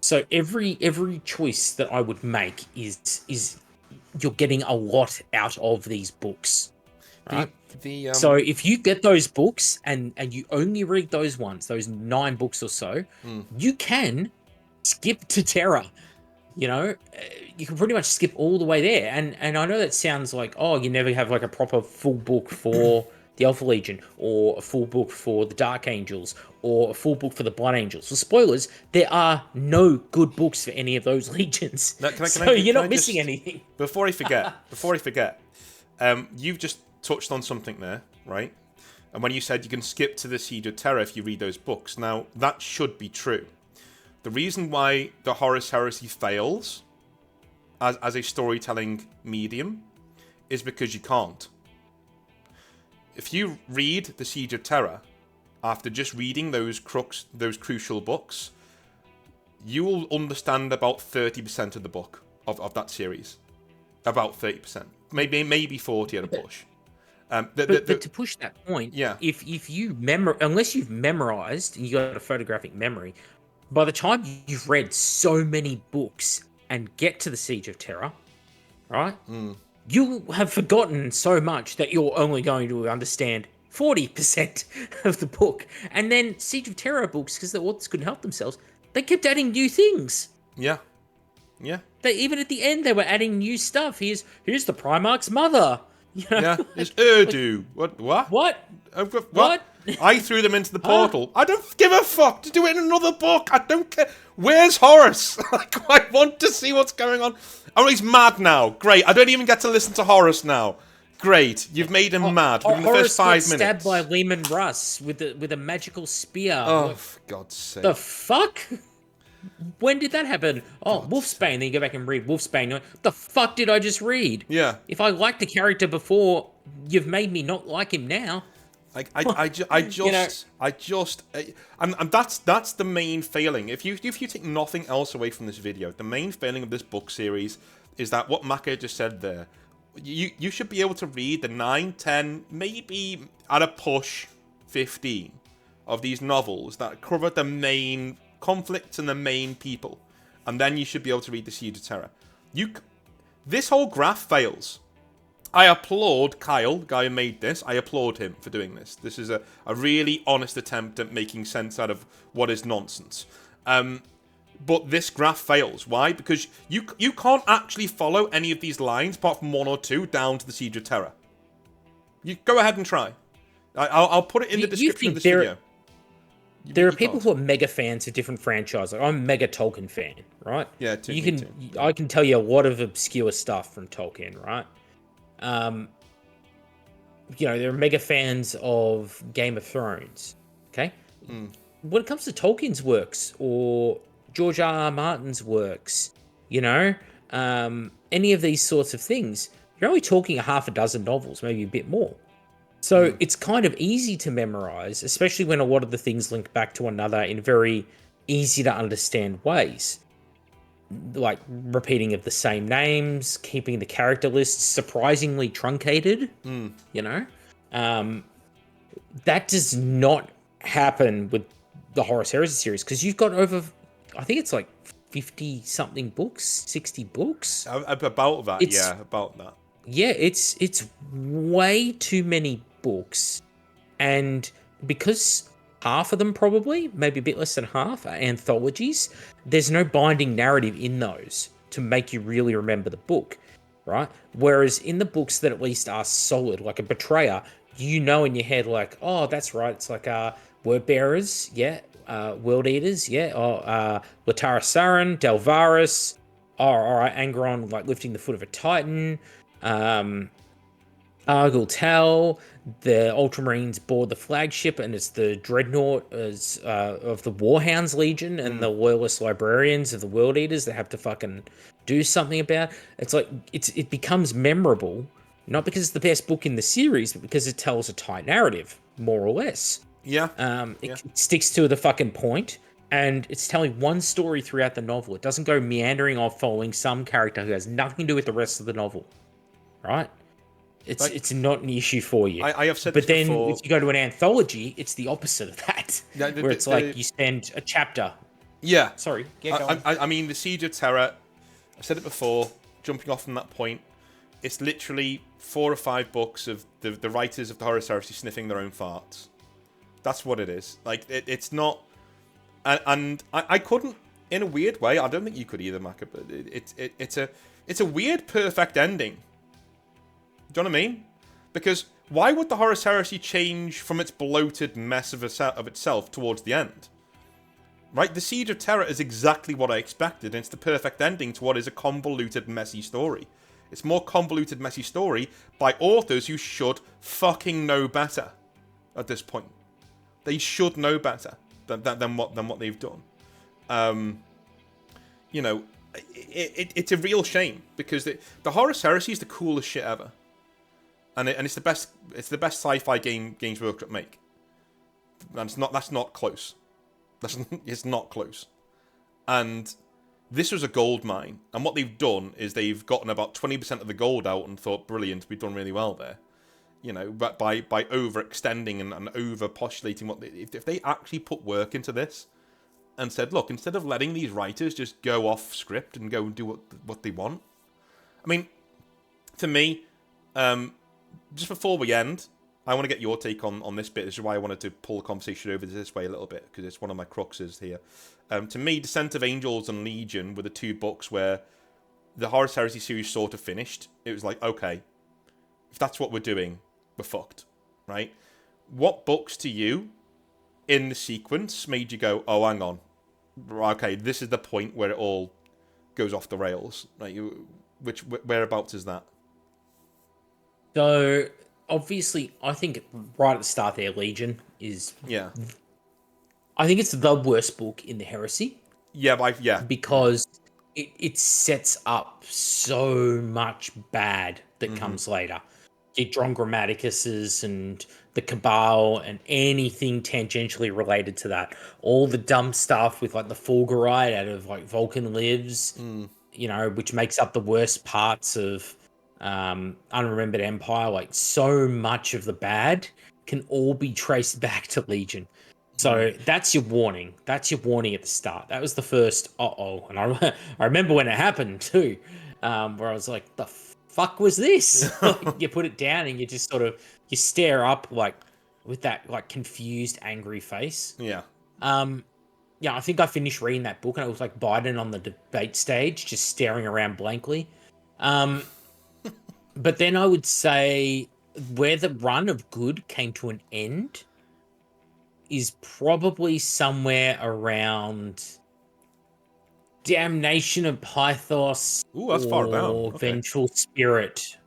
So every choice that I would make is you're getting a lot out of these books, right? So if you get those books and you only read those ones, those 9 books or so, you can skip to Terra. You know, you can pretty much skip all the way there. And I know that sounds like, oh, you never have like a proper full book for the Alpha Legion, or a full book for the Dark Angels, or a full book for the Blood Angels. So spoilers, there are no good books for any of those legions. Now, you're not missing anything. Before I forget, you've just touched on something there, right? And when you said you can skip to the Siege of Terra if you read those books, now that should be true. The reason why the Horus Heresy fails as a storytelling medium is because you can't. If you read the Siege of Terra after just reading those crucial books, you will understand about 30% of the book of that series. About 30%, maybe 40 at a push. But to push that point, yeah. if you unless you've memorized and you got a photographic memory, by the time you've read so many books and get to the Siege of Terra, right, you have forgotten so much that you're only going to understand 40% of the book. And then Siege of Terra books, because the authors couldn't help themselves, they kept adding new things. Yeah. Even at the end, they were adding new stuff. Here's the Primarch's mother. You know? Yeah, it's Urdu. What? What? I threw them into the portal. I don't give a fuck to do it in another book. I don't care. Where's Horus? Like, I want to see what's going on. Oh, he's mad now. Great. I don't even get to listen to Horus now. Great. You've made him mad within the first 5 minutes. Stabbed by Lehman Russ with a magical spear. Oh, for God's sake. The fuck? When did that happen? Oh, Wolfsbane. Then you go back and read Wolfsbane. What the fuck did I just read? Yeah. If I liked the character before, you've made me not like him now. And that's the main failing. If you take nothing else away from this video, the main failing of this book series is that what Maka just said there. You should be able to read the 9, 10, maybe at a push 15 of these novels that cover the main conflicts and the main people, and then you should be able to read the Siege of Terra. This whole graph fails. I applaud Kyle, the guy who made this. I applaud him for doing this. This is a really honest attempt at making sense out of what is nonsense. But this graph fails. Why? Because you can't actually follow any of these lines apart from 1 or 2 down to the Siege of Terra. You go ahead and try. I'll put it in the description of this video. There are people who are mega fans of different franchises. Like, I'm a mega Tolkien fan, right? Yeah, too. I can tell you a lot of obscure stuff from Tolkien, right? There are mega fans of Game of Thrones. Okay, when it comes to Tolkien's works or George R. R. Martin's works, you know, any of these sorts of things, you're only talking a half a dozen novels, maybe a bit more. So it's kind of easy to memorize, especially when a lot of the things link back to one another in very easy to understand ways. Like repeating of the same names, keeping the character lists surprisingly truncated, you know? That does not happen with the Horus Heresy series because you've got over, I think it's like 50 something books, 60 books. About that, about that. Yeah, it's way too many books, and because half of them probably, maybe a bit less than half, are anthologies, there's no binding narrative in those to make you really remember the book, right? Whereas in the books that at least are solid, like a Betrayer, you know in your head, like, oh, that's right, it's like Word Bearers, yeah, World Eaters, yeah, Latara Sarin, Delvaris, all right, Angron, like lifting the foot of a Titan, Argyle Tell, the Ultramarines board the flagship, and it's the Dreadnought of the Warhounds Legion and the Loyalist Librarians of the World Eaters that have to fucking do something about. It's like it becomes memorable, not because it's the best book in the series, but because it tells a tight narrative, more or less. Yeah. It sticks to the fucking point, and it's telling one story throughout the novel. It doesn't go meandering off following some character who has nothing to do with the rest of the novel, right? It's not an issue for you. I have said but this then before. if you go to an anthology, it's the opposite of that, where it's like you spend a chapter. Yeah. Sorry, get going. I mean, the Siege of Terra, I've said it before, jumping off from that point, it's literally 4 or 5 books of the writers of the Horus Heresy sniffing their own farts. That's what it is. Like, it's not... And I couldn't, in a weird way, I don't think you could either, Maka, but it's a weird perfect ending. Do you know what I mean? Because why would the Horus Heresy change from its bloated mess of itself towards the end? Right? The Siege of Terra is exactly what I expected, and it's the perfect ending to what is a convoluted, messy story. It's more convoluted, messy story by authors who should fucking know better at this point. They should know better than what they've done. You know, it's a real shame because the Horus Heresy is the coolest shit ever. And it's the best sci-fi Games Workshop make. And that's not close. It's not close. And this was a gold mine. And what they've done is they've gotten about 20% of the gold out and thought, brilliant, we've done really well there. You know, but by overextending and over postulating if they actually put work into this and said, look, instead of letting these writers just go off script and go and do what they want. I mean, to me, just before we end, I want to get your take on this bit. This is why I wanted to pull the conversation over this way a little bit, because it's one of my cruxes here. To me, Descent of Angels and Legion were the 2 books where the Horus Heresy series sort of finished. It was like, okay, if that's what we're doing, we're fucked, right? What books to you in the sequence made you go, oh, hang on, okay, this is the point where it all goes off the rails? Right? Whereabouts is that? So, obviously, I think right at the start there, Legion is... Yeah. I think it's the worst book in the Heresy. Yeah, because it sets up so much bad that comes later. Your Dron Grammaticuses and the Cabal and anything tangentially related to that. All the dumb stuff with like the Fulgurite out of like Vulcan Lives, you know, which makes up the worst parts of Unremembered Empire. Like so much of the bad can all be traced back to Legion. So that's your warning. That's your warning at the start. That was the first and I remember when it happened too, where I was like, the fuck was this? Like, you put it down and you just sort of you stare up like with that like confused, angry face. Yeah. Yeah, I think I finished reading that book and it was like Biden on the debate stage, just staring around blankly. But then I would say where the run of good came to an end is probably somewhere around Damnation of Pythos. Ooh, that's far down. Okay. Vengeful Spirit.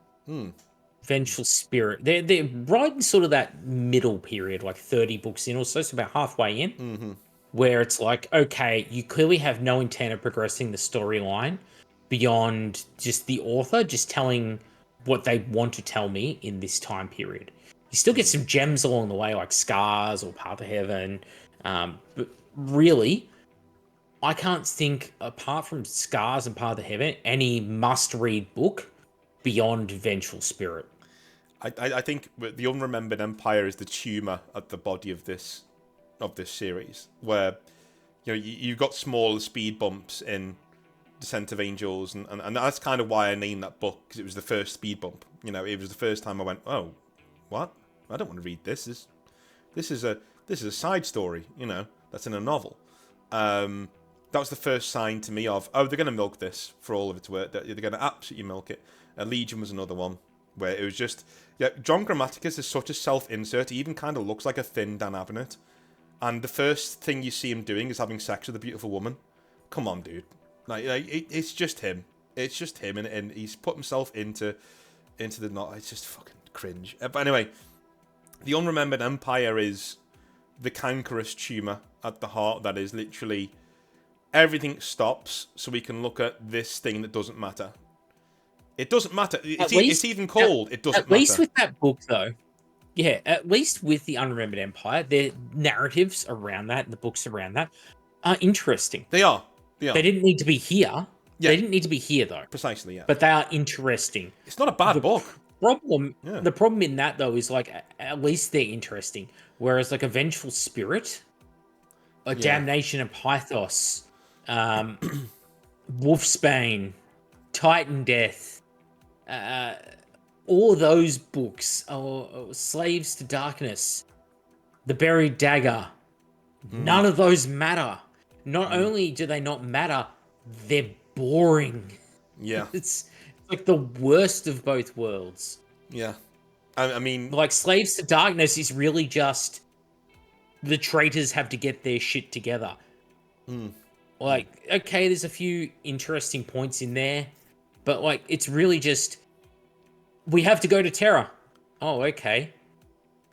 Vengeful Spirit. They're right in sort of that middle period, like 30 books in or so, so about halfway in. where it's like, okay, you clearly have no intent of progressing the storyline beyond just the author just telling what they want to tell me in this time period. You still get some gems along the way, like Scars or Path of Heaven, but really, I can't think, apart from Scars and Path of Heaven, any must-read book beyond Vengeful Spirit. I think the Unremembered Empire is the tumor at the body of this series, where you've got smaller speed bumps in Descent of Angels, and that's kind of why I named that book, because it was the first speed bump. It was the first time I went, oh, what? I don't want to read this. This is a side story. That's in a novel. That was the first sign to me of, oh, they're going to milk this for all of its worth. They're going to absolutely milk it. Legion was another one where it was just, John Grammaticus is such a self-insert. He even kind of looks like a thin Dan Abnett. And the first thing you see him doing is having sex with a beautiful woman. Come on, dude. It's just him. It's just him, and he's put himself into the knot. It's just fucking cringe. But anyway, the Unremembered Empire is the cankerous tumor at the heart that is literally everything stops so we can look at this thing that doesn't matter. It doesn't matter. It's even called It Doesn't Matter. At least with that book, though. Yeah, at least with the Unremembered Empire, their narratives around that, the books around that, are interesting. They are. They didn't need to be here. Yeah. They didn't need to be here, though. Precisely, yeah. But they are interesting. It's not a bad book. The problem in that, though, is like, at least they're interesting. Whereas like a Vengeful Spirit, a Damnation of Pythos, Wolfsbane, Titan Death, all those books, or Slaves to Darkness, The Buried Dagger, none of those matter. Not only do they not matter, they're boring. Yeah. It's like the worst of both worlds. Yeah. I mean... Like, Slaves to Darkness is really just the traitors have to get their shit together. Like, okay, there's a few interesting points in there, but, like, it's really just, we have to go to Terra. Oh, okay.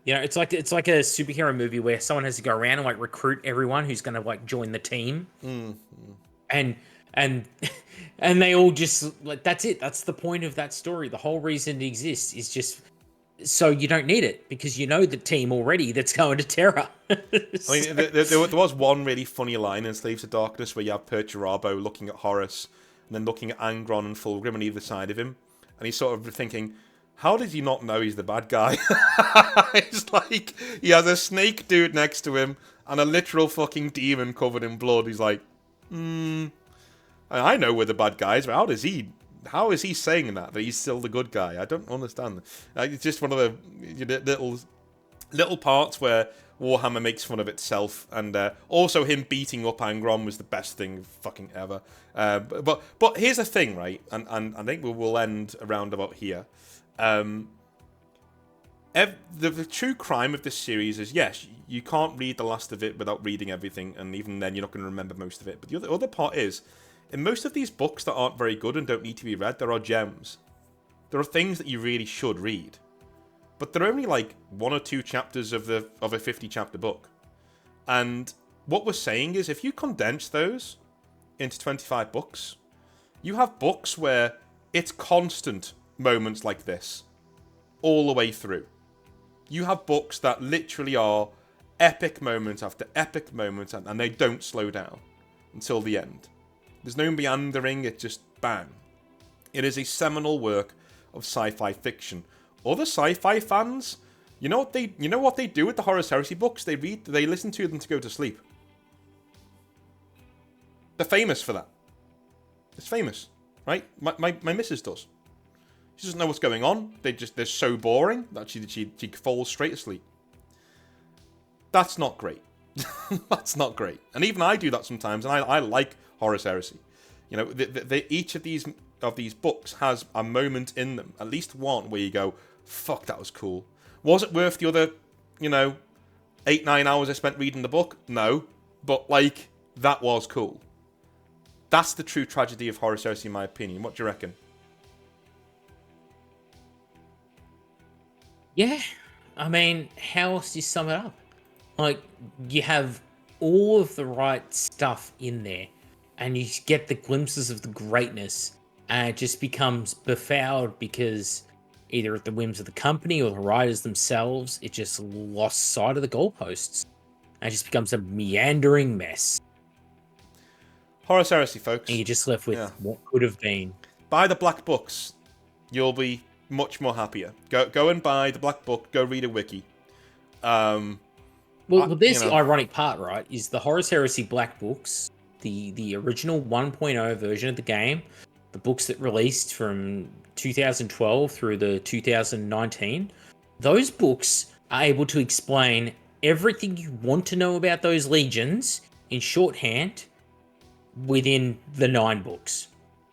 It's like a superhero movie where someone has to go around and, like, recruit everyone who's going to, like, join the team. And they all just, like, that's it. That's the point of that story. The whole reason it exists is just so you don't need it, because you know the team already that's going to Terra. I mean, there was one really funny line in Slaves to Darkness where you have Perturabo looking at Horus and then looking at Angron and Fulgrim on either side of him, and he's sort of thinking, how did he not know he's the bad guy? It's like he has a snake dude next to him and a literal fucking demon covered in blood. He's like, I know we're the bad guys, but how is he saying that he's still the good guy? I don't understand. It's just one of the little parts where Warhammer makes fun of itself, and also him beating up Angron was the best thing fucking ever. But here's the thing, right? And I think we'll end around about here. The true crime of this series is, yes, you can't read the last of it without reading everything, and even then you're not going to remember most of it. But the other part is, in most of these books that aren't very good and don't need to be read, there are gems. There are things that you really should read. But they're only like 1 or 2 chapters of a 50-chapter book. And what we're saying is, if you condense those into 25 books, you have books where it's constant moments like this all the way through. You have books that literally are epic moment after epic moment, and they don't slow down until the end. There's no meandering, it's just bang. It is a seminal work of sci-fi fiction. Other sci-fi fans, you know what they do with the Horus Heresy books? They listen to them to go to sleep. They're famous for that. It's famous, right? My missus does. She doesn't know what's going on. They're so boring that she falls straight asleep. That's not great. That's not great. And even I do that sometimes, and I like Horus Heresy. Each of these books has a moment in them, at least one, where you go, fuck, that was cool. Was it worth the other, 8-9 hours I spent reading the book? No. But, that was cool. That's the true tragedy of Horus Heresy, in my opinion. What do you reckon? Yeah. I mean, how else do you sum it up? Like, you have all of the right stuff in there, and you get the glimpses of the greatness, and it just becomes befouled because either at the whims of the company or the writers themselves, it just lost sight of the goalposts. And it just becomes a meandering mess. Horus Heresy, folks. And you're just left with what could have been. Buy the black books. You'll be much more happier. Go and buy the black book. Go read a wiki. Well, there's the ironic part, right? Is the Horus Heresy black books, the original 1.0 version of the game, the books that released from 2012 through the 2019, those books are able to explain everything you want to know about those legions in shorthand within the 9 books.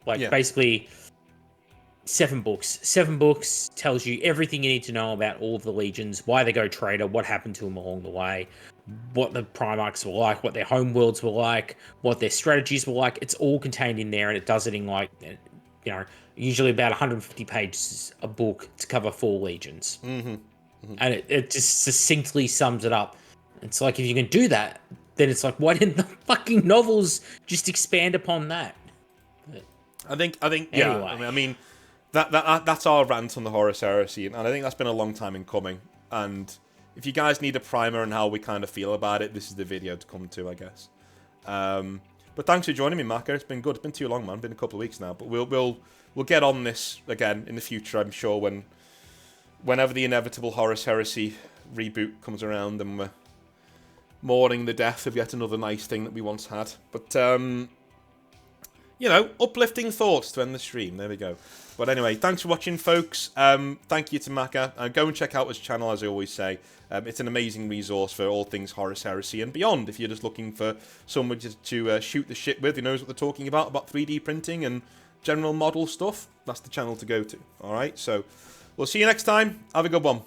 Basically 7 books. 7 books tells you everything you need to know about all of the legions, why they go traitor, what happened to them along the way, what the Primarchs were like, what their home worlds were like, what their strategies were like. It's all contained in there, and it does it in usually about 150 pages a book to cover 4 legions. Mm-hmm. And it just succinctly sums it up. It's like, if you can do that, then it's like, why didn't the fucking novels just expand upon that? I think, anyway. Yeah. I mean, that's our rant on the Horus Heresy, and I think that's been a long time in coming. And if you guys need a primer on how we kind of feel about it, this is the video to come to, I guess. But thanks for joining me, Maka. It's been good. It's been too long, man. It's been a couple of weeks now, but we'll get on this again in the future, I'm sure, whenever the inevitable Horus Heresy reboot comes around and we're mourning the death of yet another nice thing that we once had. But uplifting thoughts to end the stream. There we go. But anyway, thanks for watching, folks. Thank you to Maka. Go and check out his channel, as I always say. It's an amazing resource for all things Horus Heresy and beyond. If you're just looking for someone to shoot the shit with, who knows what they're talking about 3D printing and general model stuff, that's the channel to go to. All right, so we'll see you next time. Have a good one.